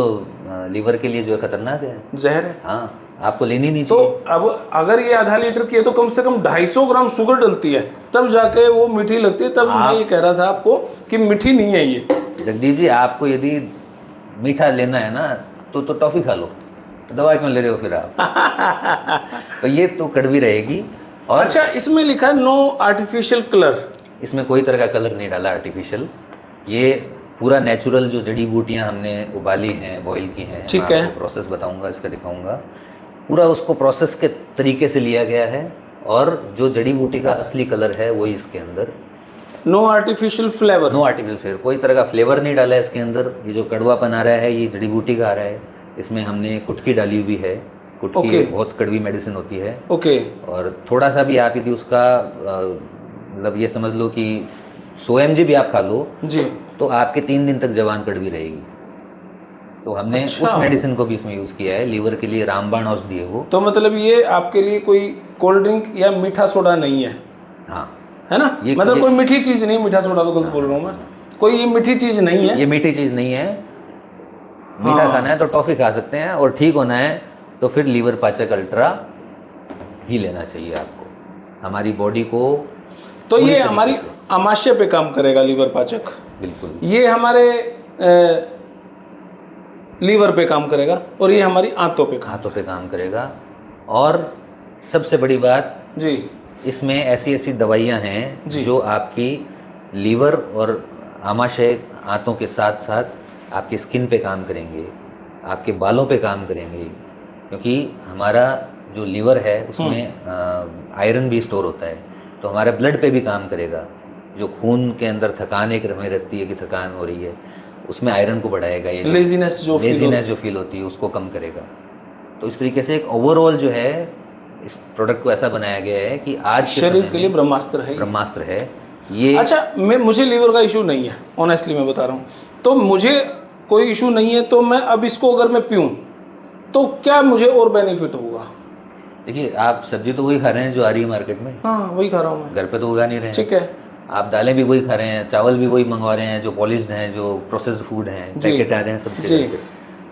लीवर के लिए जो है खतरनाक है, जहर है। हाँ, आपको लेनी नहीं तो चाहिए। अब अगर ये आधा लीटर की है तो कम से कम 250 ग्राम शुगर डलती है, तब जाके वो मीठी लगती है। तब मैं ये कह रहा था आपको कि मीठी नहीं है ये। जगदीप जी, आपको यदि मीठा लेना है ना तो टॉफ़ी खा लो, दवा क्यों ले रहे हो फिर आप? तो ये तो कड़वी रहेगी। और अच्छा, इसमें लिखा है नो आर्टिफिशियल कलर। इसमें कोई तरह का कलर नहीं डाला आर्टिफिशियल, ये पूरा नेचुरल जो जड़ी बूटियां हमने उबाली हैं, बॉईल की हैं, ठीक मैं है। आपको प्रोसेस बताऊंगा, इसका दिखाऊंगा, पूरा उसको प्रोसेस के तरीके से लिया गया है। और जो जड़ी बूटी का असली कलर है वही इसके अंदर। No artificial flavour, no artificial flavour, कोई तरह का फ्लेवर नहीं डाला है इसके अंदर। ये जो कड़वापन आ रहा है ये जड़ी बूटी का आ रहा है। इसमें हमने कुटकी डाली हुई है, कुटकी Okay. बहुत कड़वी मेडिसिन होती है। ओके। और थोड़ा सा भी आप यदि उसका मतलब ये समझ लो कि 100 mg भी आप खा लो जी, तो आपके 3 दिन तक जवान कड़वी रहेगी। तो हमने अच्छा। उस मेडिसिन को भी इसमें यूज़ किया है, लीवर के लिए रामबाण औषधि है वो। तो मतलब ये आपके लिए कोई कोल्ड ड्रिंक या मीठा सोडा नहीं है, हाँ, है ना? मतलब कोई मीठी चीज़ नहीं, मीठा सोडा तो गलत बोल रहा हूँ मैं, कोई ये मीठी चीज़ नहीं है। ये मीठी चीज़ नहीं है। मीठा खाना है तो टॉफ़ी खा सकते हैं, और ठीक होना है तो फिर लीवर पाचक अल्ट्रा ही लेना चाहिए आपको, हमारी बॉडी को। तो पूरी ये तरीके हमारी से। आमाशय पे काम करेगा लीवर पाचक? बिल्कुल। ये हमारे लीवर पे काम करेगा और ये हमारी आंतों पे हाथों पे काम करेगा। और सबसे बड़ी बात, जी इसमें ऐसी ऐसी दवाइयाँ हैं जो आपकी लीवर और आमाशय, आंतों के साथ साथ आपकी स्किन पे काम करेंगे, आपके बालों पे काम करेंगे, क्योंकि हमारा जो लीवर है उसमें आयरन भी स्टोर होता है, तो हमारे ब्लड पे भी काम करेगा। जो खून के अंदर थकान एक हमें रहती है कि थकान हो रही है, उसमें आयरन को बढ़ाएगा। ये लेजीनेस जो फील होती है उसको कम करेगा। तो इस तरीके से एक ओवरऑल जो है इस प्रोडक्ट को ऐसा बनाया गया है कि आज शरीर के लिए ब्रह्मास्त्र है। ब्रह्मास्त्र है ये। अच्छा, मुझे लीवर का इशू नहीं है, ऑनेस्टली मैं बता रहा हूँ, तो मुझे कोई इशू नहीं है, तो मैं अब इसको अगर मैं पीऊँ तो क्या मुझे और बेनिफिट होगा? देखिए, आप सब्जी तो वही खा रहे हैं जो आ रही है मार्केट में। हाँ, वही खा रहा हूँ मैं। घर पे तो उगा नहीं रहे हैं। ठीक है। आप दालें भी वही खा रहे हैं, चावल भी वही मंगवा रहे हैं जो पॉलिश्ड हैं, जो प्रोसेस्ड फूड हैं, पैकेट आ रहे हैं सब।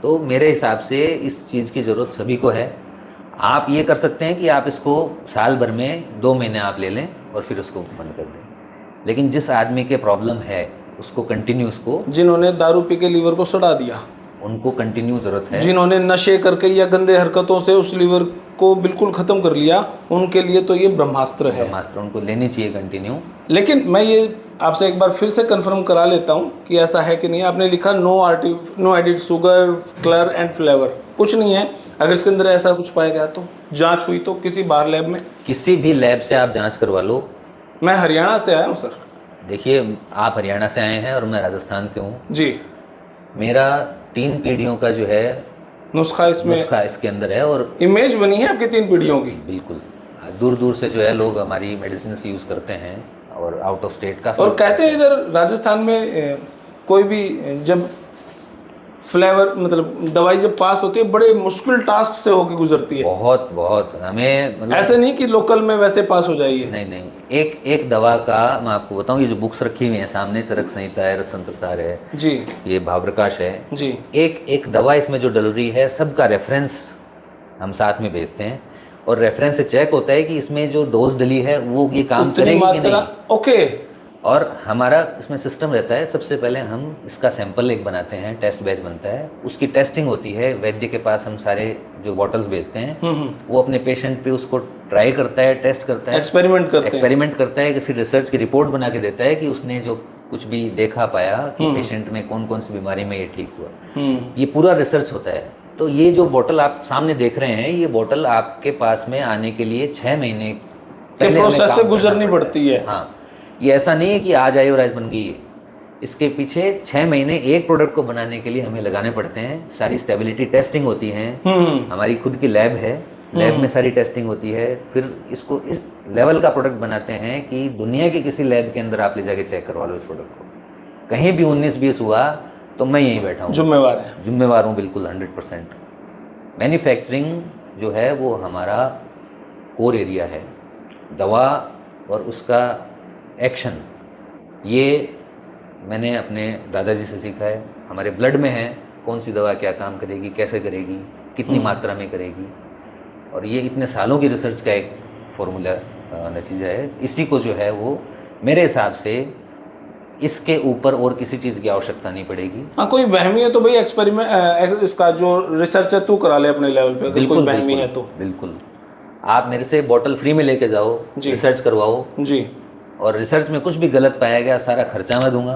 तो मेरे हिसाब से इस चीज़ की ज़रूरत सभी को है। आप ये कर सकते हैं कि आप इसको साल भर में 2 महीने आप ले लें और फिर उसको बंद कर दें। लेकिन जिस आदमी के प्रॉब्लम है उसको कंटिन्यू, उसको जिन्होंने दारू पी के लीवर को सड़ा दिया, उनको कंटिन्यू ज़रूरत है। जिन्होंने नशे करके या गंदे हरकतों से उस लीवर को बिल्कुल ख़त्म कर लिया, उनके लिए तो ये ब्रह्मास्त्र है। ब्रह्मास्त्र उनको लेनी चाहिए कंटिन्यू। लेकिन मैं ये आपसे एक बार फिर से कंफर्म करा लेता हूँ कि ऐसा है कि नहीं। आपने लिखा no added sugar, colour and flavour, कुछ नहीं है। अगर इसके अंदर ऐसा कुछ पाया गया तो जांच हुई तो किसी बाहर लैब में, किसी भी लैब से आप जांच करवा लो। मैं हरियाणा से आया हूँ सर। देखिए, आप हरियाणा से आए हैं और मैं राजस्थान से हूँ जी। मेरा 3 पीढ़ियों का जो है नुस्खा इसके अंदर है और इमेज बनी है आपकी 3 पीढ़ियों की। बिल्कुल। दूर दूर से जो है लोग हमारी मेडिसिन यूज़ करते हैं और आउट ऑफ स्टेट का। और कहते हैं इधर राजस्थान में कोई भी जब फ्लेवर मतलब दवाई जब पास होती है, बड़े मुश्किल टास्क से होकर गुजरती है। बहुत हमें मतलब ऐसे नहीं कि लोकल में वैसे पास हो जाइए। नहीं। एक दवा का मैं आपको बताऊं, ये जो बुक्स रखी हुई हैं सामने, चरक संहिता है, रसतंत्रसार है जी, ये भावप्रकाश है जी, एक दवा इसमें जो डल रही है सबका रेफरेंस हम साथ में भेजते हैं और रेफरेंस से चेक होता है कि इसमें जो डोज डली है वो ये काम करेगी कि नहीं। ओके। और हमारा इसमें सिस्टम रहता है, सबसे पहले हम इसका सैंपल एक बनाते हैं, टेस्ट बैच बनता है, उसकी टेस्टिंग होती है, वैद्य के पास हम सारे जो बॉटल्स भेजते हैं, वो अपने पेशेंट पे उसको ट्राई करता है, टेस्ट करता है, एक्सपेरिमेंट करता है कि फिर रिसर्च की रिपोर्ट बना के देता है कि उसने जो कुछ भी देखा पाया कि पेशेंट में कौन कौन सी बीमारी में ये ठीक हुआ। ये पूरा रिसर्च होता है। तो ये जो बोतल आप सामने देख रहे हैं, ये बोतल आपके पास में आने के लिए 6 महीने के प्रोसेस से गुजरनी पड़ती है। हाँ, ये ऐसा नहीं है कि आज आई और आज बन गई है। इसके पीछे 6 महीने एक प्रोडक्ट को बनाने के लिए हमें लगाने पड़ते हैं। सारी स्टेबिलिटी टेस्टिंग होती है, हमारी खुद की लैब है, लैब में सारी टेस्टिंग होती है, फिर इसको इस लेवल का प्रोडक्ट बनाते हैं कि दुनिया के किसी लैब के अंदर आप ले जाके चेक करवा लो इस प्रोडक्ट को। कहीं भी 19-20 हुआ तो मैं यहीं बैठा हूँ, जिम्मेवार हूँ बिल्कुल 100%। मैन्युफैक्चरिंग जो है वो हमारा कोर एरिया है। दवा और उसका एक्शन ये मैंने अपने दादाजी से सीखा है। हमारे ब्लड में है कौन सी दवा क्या काम करेगी, कैसे करेगी, कितनी मात्रा में करेगी, और ये इतने सालों की रिसर्च का एक फॉर्मूला नतीजा है। इसी को जो है वो मेरे हिसाब से इसके ऊपर और किसी चीज़ की आवश्यकता नहीं पड़ेगी। हाँ, कोई वहमी है तो भाई एक्सपेरिमेंट इसका जो रिसर्च है तू करा ले अपने लेवल पे। अगर कोई वहमी है तो बिल्कुल आप मेरे से बॉटल फ्री में लेके जाओ, रिसर्च करवाओ जी। और रिसर्च में कुछ भी गलत पाया गया सारा खर्चा मैं दूंगा,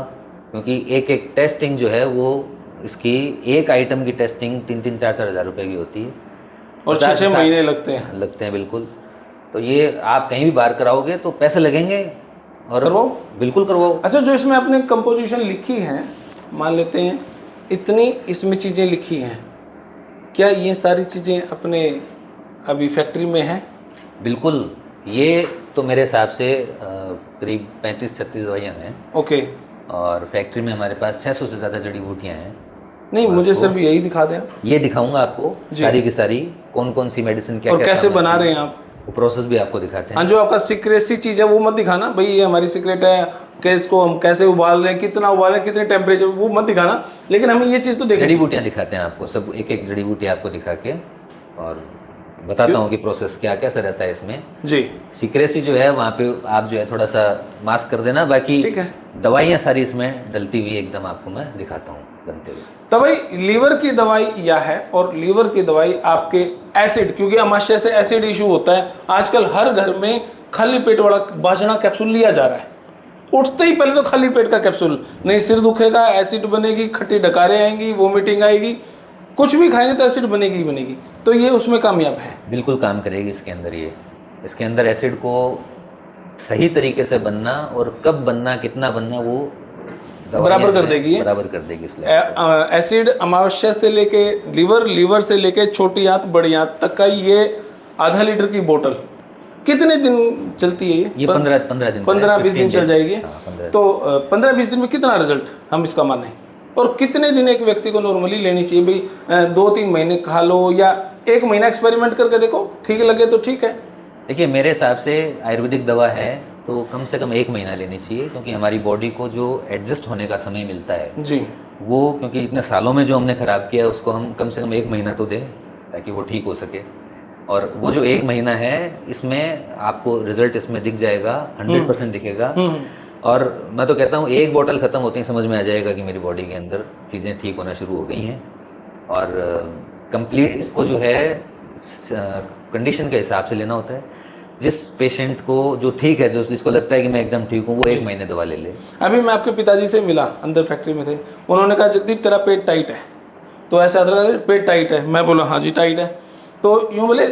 क्योंकि एक टेस्टिंग जो है वो इसकी एक आइटम की टेस्टिंग 3-4 हज़ार रुपये की होती है और 6 महीने लगते हैं बिल्कुल। तो ये आप कहीं भी बाहर कराओगे तो पैसे लगेंगे और करवाओ, बिल्कुल करवाओ। अच्छा, जो इसमें आपने कंपोजिशन लिखी है, मान लेते हैं इतनी इसमें चीज़ें लिखी हैं, क्या ये सारी चीज़ें अपने अभी फैक्ट्री में हैं? बिल्कुल, ये तो मेरे हिसाब से करीब 35-36 दवाइयाँ हैं। ओके। और फैक्ट्री में हमारे पास 600 से ज़्यादा जड़ी बूटियाँ हैं। नहीं, मुझे सिर्फ यही दिखा दें। ये दिखाऊंगा आपको सारी की सारी, कौन कौन सी मेडिसिन क्या और कैसे बना रहे हैं आप, वो प्रोसेस भी आपको दिखाते हैं। हाँ, जो आपका सीक्रेसी चीज़ है वो मत दिखाना भाई, ये हमारी सीक्रेट है कि इसको हम कैसे उबाल रहे हैं, कितना उबाल रहे हैं, कितने टेम्परेचर, वो मत दिखाना। लेकिन हमें ये चीज़ तो देखनी। जड़ी बूटियाँ दिखाते हैं आपको, सब एक जड़ी बूटी आपको दिखा के, और बताता हूँ कि प्रोसेस क्या कैसा रहता है इसमें। जी सीक्रेसी जो है वहाँ पे आप जो है थोड़ा सा मास्क कर देना, बाकी ठीक है। दवाइयाँ सारी इसमें डलती हुई एकदम आपको मैं दिखाता हूँ बनते हुए। तो भाई लीवर की दवाई यह है, और लीवर की दवाई आपके एसिड, क्योंकि अमाशय से एसिड इशू होता है आजकल हर घर में, खाली पेट वाला बाजना कैप्सूल लिया जा रहा है। उठते ही पहले तो खाली पेट का कैप्सूल, नहीं सिर दुखेगा, एसिड बनेगी, खट्टी डकारें आएंगी, वोमिटिंग आएगी, कुछ भी खाएंगे तो एसिड बनेगी ही बनेगी। तो ये उसमें कामयाब है, बिल्कुल काम करेगी इसके अंदर। ये इसके अंदर एसिड को सही तरीके से बनना और कब बनना कितना बनना वो बराबर कर देगी, बराबर कर देगी। इसलिए एसिड अमावस्या से लेके लीवर, लीवर से लेके छोटी आंत बड़ी आंत तक का ये आधा लीटर की बोतल कितने दिन चलती है? ये 15 दिन 15-20 दिन चल जाएगी। तो 15-20 दिन में कितना रिजल्ट हम इसका माने, और कितने दिन एक व्यक्ति को नॉर्मली लेनी चाहिए? भाई 2-3 महीने खा लो या 1 महीना एक्सपेरिमेंट करके देखो, ठीक लगे तो ठीक है। देखिए मेरे हिसाब से आयुर्वेदिक दवा है तो कम से कम 1 महीना लेनी चाहिए, क्योंकि हमारी बॉडी को जो एडजस्ट होने का समय मिलता है जी, वो क्योंकि इतने सालों में जो हमने ख़राब किया उसको हम कम से कम 1 महीना तो दें ताकि वो ठीक हो सके। और वो जो 1 महीना है इसमें आपको रिजल्ट इसमें दिख जाएगा, 100% दिखेगा। और मैं तो कहता हूँ 1 बोतल ख़त्म होते ही समझ में आ जाएगा कि मेरी बॉडी के अंदर चीज़ें ठीक होना शुरू हो गई हैं। और कंप्लीट इसको जो है कंडीशन के हिसाब से लेना होता है। जिस पेशेंट को जो ठीक है, जो जिसको लगता है कि मैं एकदम ठीक हूँ, वो 1 महीने दवा ले ले। अभी मैं आपके पिताजी से मिला, अंदर फैक्ट्री में थे, उन्होंने कहा जगदीप तेरा पेट टाइट है, तो ऐसा लगा पेट टाइट है। मैं बोला हाँ जी टाइट है। तो यूँ बोले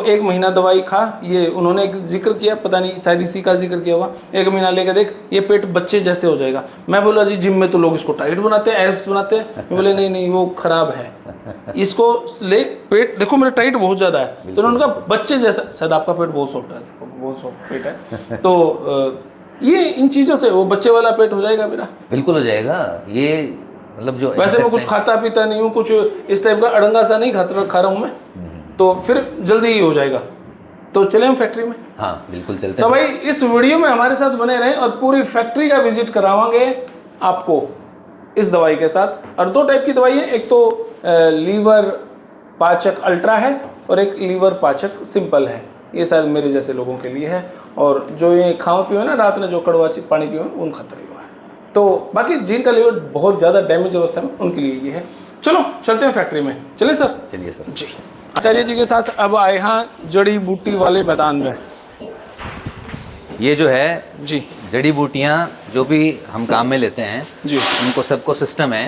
1 महीना दवाई खा, ये उन्होंने एक जिक्र किया, पता नहीं शायद इसी का जिक्र किया होगा, 1 महीना लेकर देख ये पेट बच्चे जैसे हो जाएगा। मैं बोला जी जिम में तो लोग इसको टाइट बनाते हैं, एब्स बनाते हैं। मैं बोले नहीं वो खराब है, इसको ले, पेट देखो मेरा टाइट बहुत ज़्यादा है। तो उन्होंने कहा बच्चे जैसा, शायद आपका पेट बहुत सॉफ्ट है, देखो बहुत सॉफ्ट पेट है। तो ये इन चीज़ों से वो बच्चे वाला पेट हो जाएगा मेरा, बिल्कुल हो जाएगा। ये मतलब जो वैसे मैं कुछ खाता पीता नहीं हूँ, कुछ इस टाइप का अड़ंगा सा नहीं खा रहा हूँ मैं, तो फिर जल्दी ही हो जाएगा। तो चले हम फैक्ट्री में। हाँ बिल्कुल चलते हैं। तो भाई इस वीडियो में हमारे साथ बने रहें और पूरी फैक्ट्री का विजिट करावांगे आपको इस दवाई के साथ। और 2 टाइप की दवाई है, एक तो लीवर पाचक अल्ट्रा है और एक लीवर पाचक सिंपल है। ये शायद मेरे जैसे लोगों के लिए है, और जो ये खाओ पियो ना रात में जो कड़वा पानी पियो उन खतरे हुआ है। तो बाकी जिनका लीवर बहुत ज़्यादा डैमेज अवस्था में उनके लिए ये है। चलो चलते हैं फैक्ट्री में। चलिए सर। चलिए सर जी। आचार्य जी के साथ अब आए हैं जड़ी बूटी वाले मैदान में। ये जो है जी जड़ी बूटियाँ जो भी हम काम में लेते हैं जी, उनको सबको सिस्टम है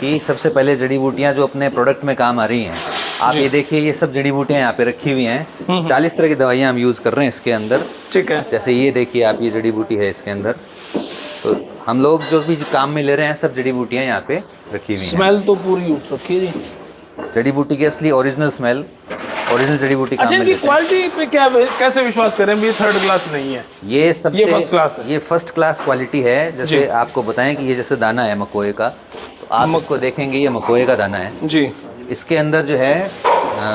कि सबसे पहले जड़ी बूटियाँ जो अपने प्रोडक्ट में काम आ रही हैं, आप ये देखिए ये सब जड़ी बूटियाँ यहाँ पे रखी हुई हैं। 40 तरह की दवाइयाँ हम यूज़ कर रहे हैं इसके अंदर। ठीक है। जैसे ये देखिए आप, ये जड़ी बूटी है इसके अंदर। तो हम लोग जो भी काम में ले रहे हैं सब जड़ी बूटियाँ यहाँ पे रखी हुई हैं। स्मेल तो पूरी उठ रखी है जी। जड़ी बूटी की असली ओरिजिनल स्मेल, ओरिजिनल जड़ी बूटी काम अच्छा, में इनकी लेते हैं। क्वालिटी पे क्या कैसे विश्वास करें? ये 3rd क्लास नहीं है, ये सबसे ये 1st क्लास है। ये 1st क्लास क्वालिटी है। जैसे आपको बताएं कि ये जैसे दाना है मकोए का, तो आप इसको देखेंगे ये मकोए का दाना है जी। इसके अंदर जो है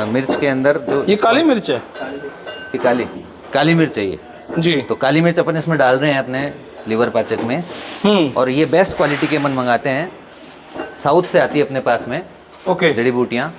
मिर्च के अंदर जो ये काली मिर्च है। ये काली मिर्च है ये। जी। तो काली मिर्च अपन इसमें डाल रहे हैं अपने लीवर पाचक में। और ये बेस्ट क्वालिटी के मन मंगाते हैं, साउथ से आती है अपने पास में ओके। जड़ी बूटियाँ।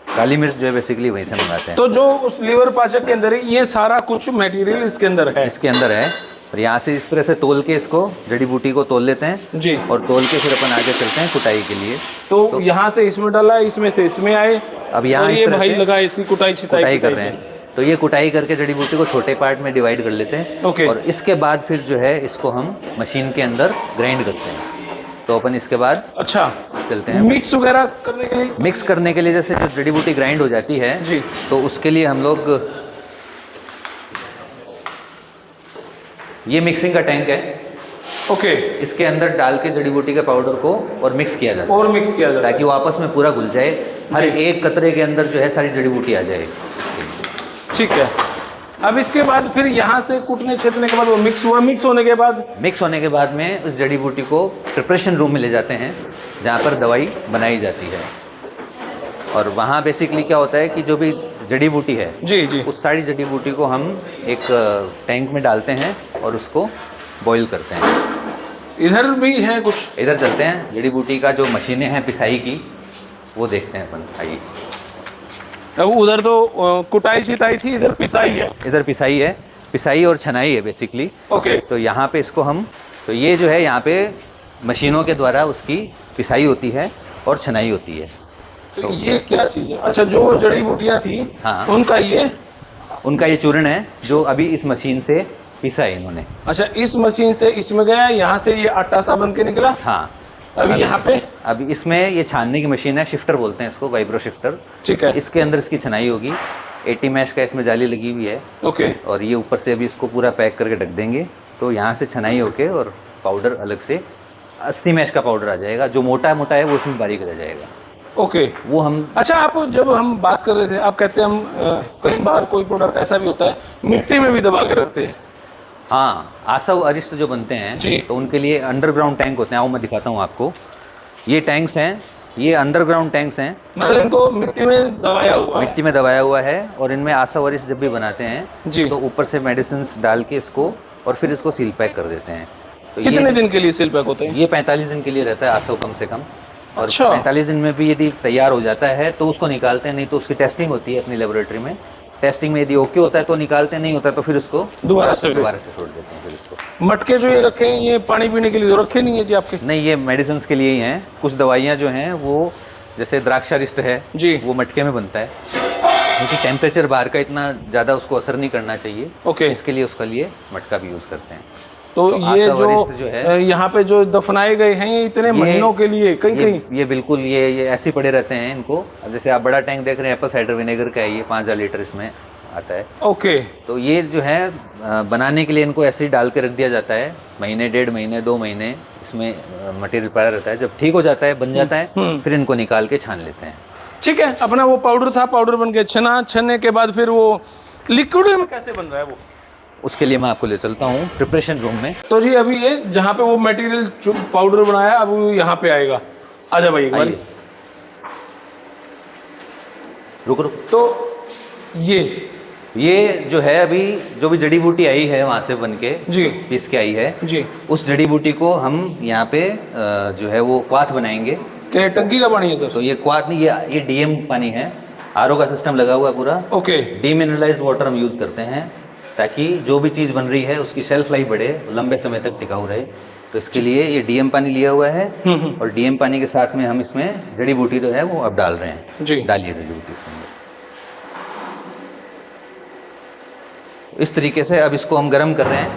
काली मिर्च जो है बेसिकली वहीं से मंगाते हैं। तो जो उस लीवर पाचक के अंदर ही ये सारा कुछ मटेरियल इसके अंदर है। इसके अंदर है, और यहाँ से इस तरह से तोल के इसको जड़ी बूटी को तोल लेते हैं जी, और तोल के फिर अपन आगे चलते हैं कुटाई के लिए। तो यहाँ से इसमें डाला, इसमें से इसमें आए, अब यहाँ ये इस तरह भाई से लगा इसकी कुटाई छिताई कर रहे हैं। तो ये कुटाई करके जड़ी बूटी को छोटे पार्ट में डिवाइड कर लेते हैं। ओके। और इसके बाद फिर जो है इसको हम मशीन के अंदर ग्राइंड करते हैं। तो अपन इसके बाद अच्छा चलते हैं मिक्स वगैरह करने के लिए। मिक्स करने के लिए। जैसे जो जड़ी बूटी ग्राइंड हो जाती है जी, तो उसके लिए हम लोग, ये मिक्सिंग का टैंक है, ओके, इसके अंदर डाल के जड़ी बूटी के पाउडर को और मिक्स किया जाता है, और मिक्स किया जाता है ताकि वो आपस में पूरा घुल जाए। हर एक कतरे के अंदर जो है सारी जड़ी बूटी आ जाए। ठीक है। अब इसके बाद फिर यहाँ से कुटने छेदने के बाद वो मिक्स हुआ, मिक्स होने के बाद में उस जड़ी बूटी को प्रिपरेशन रूम में ले जाते हैं जहाँ पर दवाई बनाई जाती है। और वहाँ बेसिकली क्या होता है कि जो भी जड़ी बूटी है जी जी, उस सारी जड़ी बूटी को हम एक टैंक में डालते हैं और उसको बॉईल करते हैं। इधर भी है कुछ, इधर चलते हैं, जड़ी बूटी का जो मशीनें हैं पिसाई की वो देखते हैं अपन। आइए। अब उधर तो कुटाई छिटाई थी, इधर पिसाई है। इधर पिसाई है, पिसाई और छनाई है बेसिकली। ओके। तो यहाँ पे इसको हम, तो ये जो है यहाँ पे मशीनों के द्वारा उसकी पिसाई होती है और छनाई होती है। तो ये क्या चीज़ है? अच्छा, जो जड़ी बूटियाँ थी, हाँ। उनका ये चूर्ण है जो अभी इस मशीन से पिसा है इन्होंने। अच्छा, इस मशीन से इसमें गया, यहाँ से ये आटा सा बन के निकला। हाँ। अभी यहाँ पे अभी इसमें ये छानने की मशीन है, शिफ्टर बोलते हैं इसको, वाइब्रो शिफ्टर। ठीक है। इसके अंदर इसकी छनाई होगी। 80 मैश का इसमें जाली लगी हुई है। ओके। और ये ऊपर से अभी इसको पूरा पैक करके ढक देंगे, तो यहाँ से छनाई होके और पाउडर अलग से 80 मैश का पाउडर आ जाएगा। जो मोटा मोटा है वो उसमें बारीक रह जाएगा। ओके। वो हम, अच्छा, आप जब हम बात कर रहे थे, आप कहते हैं हम कई बार कोई प्रोडक्ट ऐसा भी होता है मिट्टी में भी दबा के रखते हैं। हाँ, आसव अरिष्ट जो बनते हैं जी। तो उनके लिए अंडरग्राउंड टैंक होते हैं। आओ मैं दिखाता हूँ आपको। ये टैंक्स हैं, ये अंडरग्राउंड टैंक्स हैं। मतलब इनको मिट्टी में दबाया हुआ है। मिट्टी में दबाया हुआ है और इनमें आसव अरिष्ट जब भी बनाते हैं जी। तो ऊपर से मेडिसिन डाल के इसको और फिर इसको सील पैक कर देते हैं। तो कितने दिन के लिए सील पैक होते हैं? ये 45 दिन के लिए रहता है आसव कम से कम। और अच्छा। 45 दिन में भी यदि तैयार हो जाता है तो उसको निकालते हैं, नहीं तो उसकी टेस्टिंग होती है अपनी लेबोरेटरी में। टेस्टिंग में यदि ओके होता है तो निकालते हैं, नहीं होता है तो फिर उसको दोबारा से छोड़ देते हैं। फिर इसको मटके जो ये रखे हैं, ये पानी पीने के लिए तो रखे नहीं है जी आपके? नहीं, ये मेडिसिन के लिए ही हैं। कुछ दवाइयाँ जो हैं वो, जैसे द्राक्षारिष्ट है जी, वो मटके में बनता है, क्योंकि टेम्परेचर बाहर का इतना ज़्यादा उसको असर नहीं करना चाहिए। ओके। इसके लिए उसका लिए मटका भी यूज़ करते हैं। तो ये आसव अरिष्ट जो है, यहाँ पे जो दफनाए गए हैं, ये इतने महीनों के लिए कहीं ये बिल्कुल ये ऐसे ही पड़े रहते हैं इनको। अब जैसे आप बड़ा टैंक देख रहे हैं एप्पल साइडर विनेगर का है, ये 5000 लीटर इसमें आता है। ओके। तो ये जो है बनाने के लिए इनको ऐसे ही डाल के रख दिया जाता है, महीने, 1.5 महीने, 2 महीने इसमें मटेरियल पड़ा रहता है। जब ठीक हो जाता है, बन जाता है, फिर इनको निकाल के छान लेते हैं। ठीक है। अपना वो पाउडर था, पाउडर बन के छनने के बाद फिर वो लिक्विड में कैसे बन रहा है वो? उसके लिए मैं आपको ले चलता हूँ प्रिपरेशन रूम में। तो जी अभी ये जहाँ पे वो मटेरियल पाउडर बनाया, अब वो यहाँ पे आएगा। आजा भाई एक बार। रुक। तो ये जो है अभी जो भी जड़ी बूटी आई है वहाँ से बन के जी पीस के आई है जी, उस जड़ी बूटी को हम यहाँ पे जो है वो क्वाथ बनाएंगे। क्या टंकी का पानी है सर? तो ये क्वाथ नहीं, ये डीएम पानी है। आरओ का सिस्टम लगा हुआ है पूरा। ओके। डीमिनरलाइज्ड वाटर हम यूज़ करते हैं ताकि जो भी चीज़ बन रही है उसकी शेल्फ लाइफ बढ़े, लंबे समय तक टिकाऊ रहे। तो इसके लिए ये डीएम पानी लिया हुआ है और डीएम पानी के साथ में हम इसमें जड़ी बूटी जो है वो अब डाल रहे हैं जी। डालिए जड़ी बूटी इसमें। इस तरीके से अब इसको हम गर्म कर रहे हैं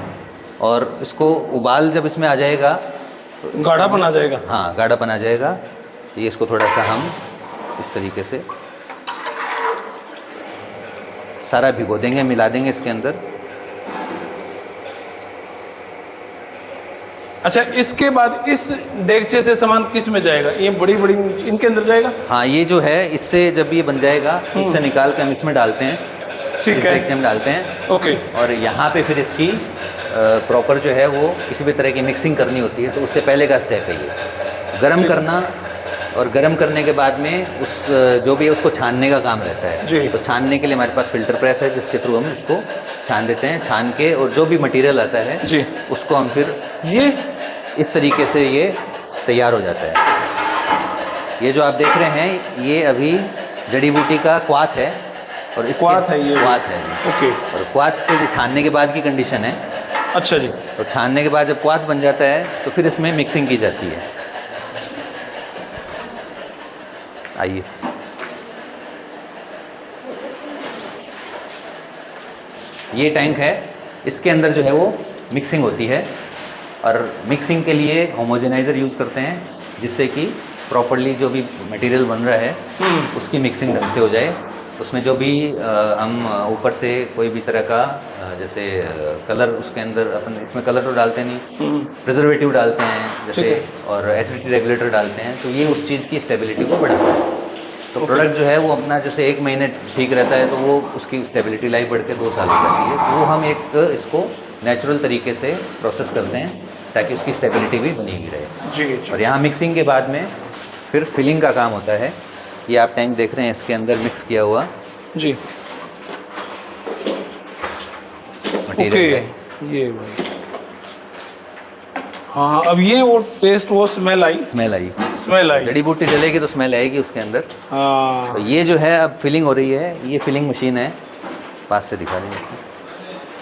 और इसको उबाल जब इसमें आ जाएगा, गाढ़ापन आ जाएगा। हाँ, गाढ़ापन आ जाएगा। ये इसको थोड़ा सा हम इस तरीके से सारा भिगो देंगे, मिला देंगे इसके अंदर। अच्छा, इसके बाद इस डेगचे से सामान किस में जाएगा? ये बड़ी बड़ी इनके अंदर जाएगा? हाँ, ये जो है इससे जब ये बन जाएगा इससे निकाल के हम इसमें डालते हैं। ठीक है, डेगचे में डालते हैं। ओके। और यहाँ पे फिर इसकी प्रॉपर जो है वो किसी भी तरह की मिक्सिंग करनी होती है, तो उससे पहले का स्टेप है ये गरम करना। और गरम करने के बाद में उस जो भी है उसको छानने का काम रहता है जी। तो छानने के लिए हमारे पास फिल्टर प्रेस है जिसके थ्रू हम उसको छान देते हैं। छान के और जो भी मटेरियल आता है जी, उसको हम फिर ये इस तरीके से ये तैयार हो जाता है। ये जो आप देख रहे हैं ये अभी जड़ी बूटी का क्वाथ है और इसके क्वाथ है, ये क्वाथ है। ओके। और क्वाथ के छानने के बाद की कंडीशन है। अच्छा जी। तो छानने के बाद जब क्वाथ बन जाता है तो फिर इसमें मिक्सिंग की जाती है। आइए, ये टैंक है, इसके अंदर जो है वो मिक्सिंग होती है और मिक्सिंग के लिए होमोजेनाइज़र यूज़ करते हैं जिससे कि प्रॉपर्ली जो भी मटेरियल बन रहा है उसकी मिक्सिंग ढंग से हो जाए। उसमें जो भी हम ऊपर से कोई भी तरह का जैसे कलर उसके अंदर अपन इसमें कलर तो डालते नहीं, प्रिजर्वेटिव डालते हैं जैसे और एसिडिटी रेगुलेटर डालते हैं, तो ये उस चीज़ की स्टेबिलिटी को बढ़ाता है। तो प्रोडक्ट जो है वो अपना जैसे 1 महीने ठीक रहता है तो वो उसकी स्टेबिलिटी लाइफ बढ़ के 2 साल हो जाती है। तो वो हम एक इसको नेचुरल तरीके से प्रोसेस करते हैं ताकि उसकी स्टेबिलिटी भी बनी हुई रहे। जी। और यहाँ मिक्सिंग के बाद में फिर फिलिंग का काम होता है। ये आप टैंक देख रहे हैं, इसके अंदर मिक्स किया हुआ जी मटेरियल है। ये भाई, हाँ, अब ये वो टेस्ट, वो स्मेल आई। स्मेल आई। जड़ी बूटी डलेगी तो स्मेल आएगी उसके अंदर। हाँ, तो ये जो है अब फिलिंग हो रही है, ये फिलिंग मशीन है। पास से दिखा देंगे,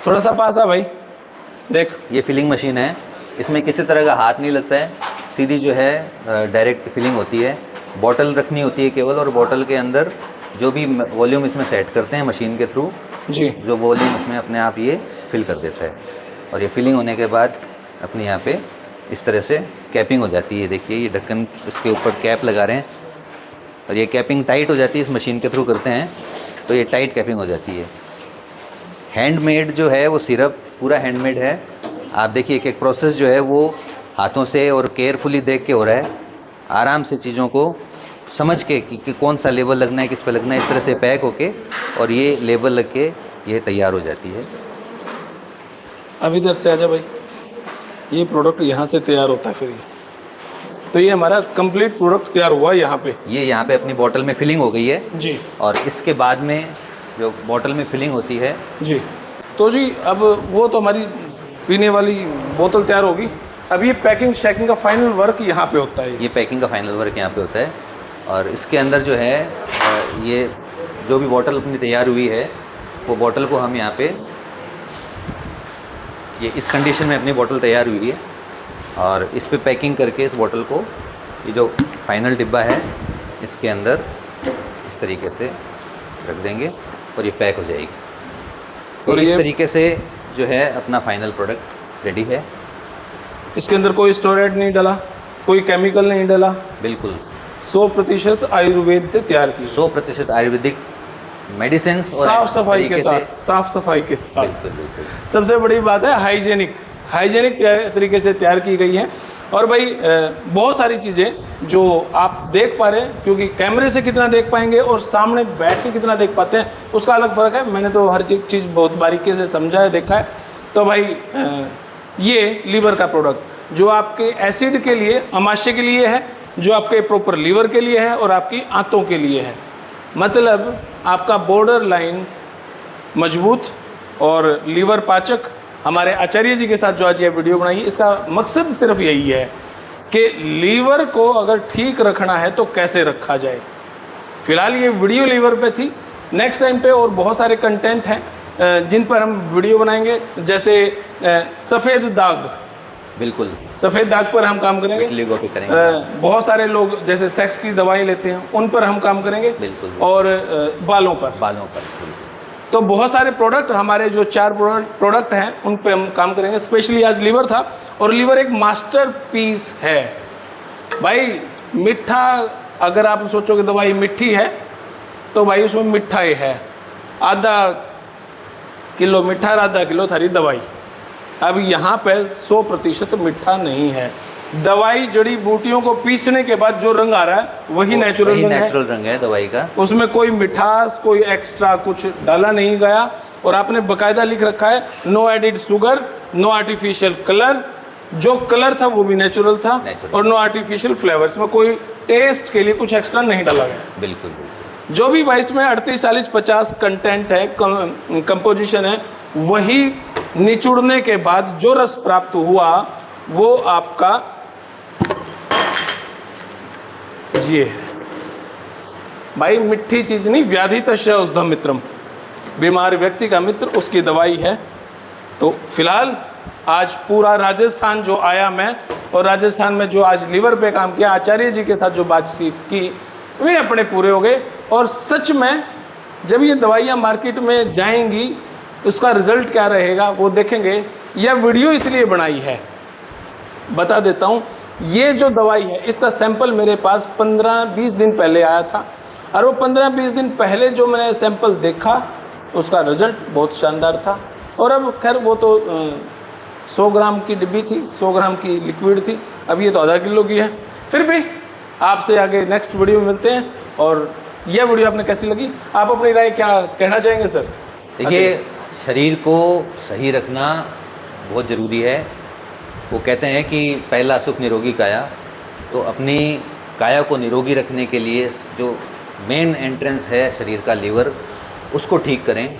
थोड़ा सा पास आ भाई, देख। ये फिलिंग मशीन है, इसमें किसी तरह का हाथ नहीं लगता है, सीधी जो है डायरेक्ट फिलिंग होती है। बॉटल रखनी होती है केवल, और बॉटल के अंदर जो भी वॉल्यूम इसमें सेट करते हैं मशीन के थ्रू जी, जो वॉल्यूम इसमें अपने आप ये फिल कर देता है। और ये फिलिंग होने के बाद अपने यहाँ पे इस तरह से कैपिंग हो जाती है। देखिए ये ढक्कन, इसके ऊपर कैप लगा रहे हैं, और ये कैपिंग टाइट हो जाती है, इस मशीन के थ्रू करते हैं तो ये टाइट कैपिंग हो जाती है। हैंडमेड जो है वो सिरप पूरा हैंडमेड है। आप देखिए एक एक प्रोसेस जो है वो हाथों से और केयरफुली देख के हो रहा है, आराम से चीज़ों को समझ के कि कौन सा लेबल लगना है, किस पे लगना है, इस तरह से पैक होके और ये लेबल लग के ये तैयार हो जाती है। अब इधर से आजा भाई, ये प्रोडक्ट यहाँ से तैयार होता है फिर ये, तो ये हमारा कंप्लीट प्रोडक्ट तैयार हुआ है यहाँ पे। ये यहाँ पे अपनी बोतल में फिलिंग हो गई है जी, और इसके बाद में जो बोतल में फिलिंग होती है जी। तो जी अब वो तो हमारी पीने वाली बोतल तैयार होगी, अब ये पैकिंग शैकिंग का फाइनल वर्क यहाँ पे होता है। ये पैकिंग का फाइनल वर्क यहाँ पे होता है, और इसके अंदर जो है ये जो भी बोतल अपनी तैयार हुई है वो बोतल को हम यहाँ पे, ये इस कंडीशन में अपनी बोतल तैयार हुई है, और इस पे पैकिंग करके इस बोतल को ये जो फाइनल डिब्बा है इसके अंदर इस तरीके से रख देंगे और ये पैक हो जाएगी। और इस तरीके से जो है अपना फाइनल प्रोडक्ट रेडी है। इसके अंदर कोई स्टोरेज नहीं डाला, कोई केमिकल नहीं डाला, बिल्कुल 100% आयुर्वेद से तैयार की, 100% आयुर्वेदिक मेडिसिन और साफ सफाई के साथ, साफ सफाई के साथ। बिल्कुल बिल्कुल। सबसे बड़ी बात है हाइजेनिक तरीके से तैयार की गई है। और भाई बहुत सारी चीज़ें जो आप देख पा रहे हैं, क्योंकि कैमरे से कितना देख पाएंगे और सामने बैठ के कितना देख पाते हैं उसका अलग फ़र्क है। मैंने तो हर चीज़ बहुत बारीकी से समझा है, देखा है। तो भाई ये लीवर का प्रोडक्ट जो आपके एसिड के लिए, अमाशय के लिए है, जो आपके प्रॉपर लीवर के लिए है और आपकी आंतों के लिए है। मतलब आपका बॉर्डर लाइन मजबूत और लीवर पाचक। हमारे आचार्य जी के साथ जो आज ये वीडियो बनाई, इसका मकसद सिर्फ यही है कि लीवर को अगर ठीक रखना है तो कैसे रखा जाए। फिलहाल ये वीडियो लीवर पे थी, नेक्स्ट टाइम पे और बहुत सारे कंटेंट हैं जिन पर हम वीडियो बनाएंगे, जैसे सफ़ेद दाग, बिल्कुल सफ़ेद दाग पर हम काम करेंगे। बहुत सारे लोग जैसे सेक्स की दवाई लेते हैं, उन पर हम काम करेंगे। बिल्कुल। और बालों पर तो बहुत सारे प्रोडक्ट, हमारे जो 4 प्रोडक्ट हैं उन पे हम काम करेंगे। स्पेशली आज लीवर था, और लीवर एक मास्टर पीस है भाई। मीठा, अगर आप सोचोगे दवाई मीठी है तो भाई उसमें मिठाई है, आधा किलो मीठा, आधा किलो थारी दवाई। अब यहाँ पे 100% मीठा नहीं है। दवाई जड़ी बूटियों को पीसने के बाद जो रंग आ रहा है वही नेचुरल रंग है दवाई का। उसमें कोई मिठास, कोई एक्स्ट्रा कुछ डाला नहीं गया। और आपने बकायदा लिख रखा है no added sugar, no artificial colour. जो कलर था वो भी नेचुरल था, और नो आर्टिफिशियल फ्लेवर्स में कोई टेस्ट के लिए कुछ एक्स्ट्रा नहीं डाला गया। बिल्कुल। जो भी 22 में 38, 40, 50 कंटेंट है, कंपोजिशन है, वही निचुड़ने के बाद जो रस प्राप्त हुआ वो आपका ये है भाई। मिट्टी चीज नहीं, व्याधि तस्य औषधम मित्रम, बीमार व्यक्ति का मित्र उसकी दवाई है। तो फिलहाल आज पूरा राजस्थान जो आया मैं, और राजस्थान में जो आज लीवर पे काम किया, आचार्य जी के साथ जो बातचीत की, वे अपने पूरे हो गए। और सच में जब ये दवाइयाँ मार्केट में जाएंगी उसका रिजल्ट क्या रहेगा वो देखेंगे। यह वीडियो इसलिए बनाई है, बता देता हूँ। ये जो दवाई है इसका सैंपल मेरे पास 15-20 दिन पहले आया था, और वो 15-20 दिन पहले जो मैंने सैंपल देखा उसका रिज़ल्ट बहुत शानदार था। और अब खैर वो तो 100 ग्राम की डिब्बी थी, 100 ग्राम की लिक्विड थी, अब ये तो आधा किलो की है। फिर भी आपसे आगे नेक्स्ट वीडियो में मिलते हैं। और यह वीडियो आपने कैसी लगी, आप अपनी राय क्या कहना चाहेंगे सर? देखिए, शरीर को सही रखना बहुत ज़रूरी है। वो कहते हैं कि पहला सुख निरोगी काया। तो अपनी काया को निरोगी रखने के लिए जो मेन एंट्रेंस है शरीर का, लीवर, उसको ठीक करें।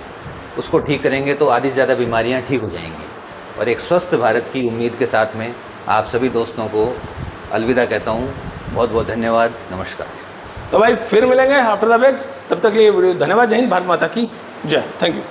उसको ठीक करेंगे तो आधी से ज़्यादा बीमारियां ठीक हो जाएंगी। और एक स्वस्थ भारत की उम्मीद के साथ में आप सभी दोस्तों को अलविदा कहता हूँ। बहुत बहुत धन्यवाद, नमस्कार। तो भाई फिर मिलेंगे आफ्टर द ब्रेक, तब तक के लिए वीडियो धन्यवाद। जय हिंद, भारत माता की जय। Thank you.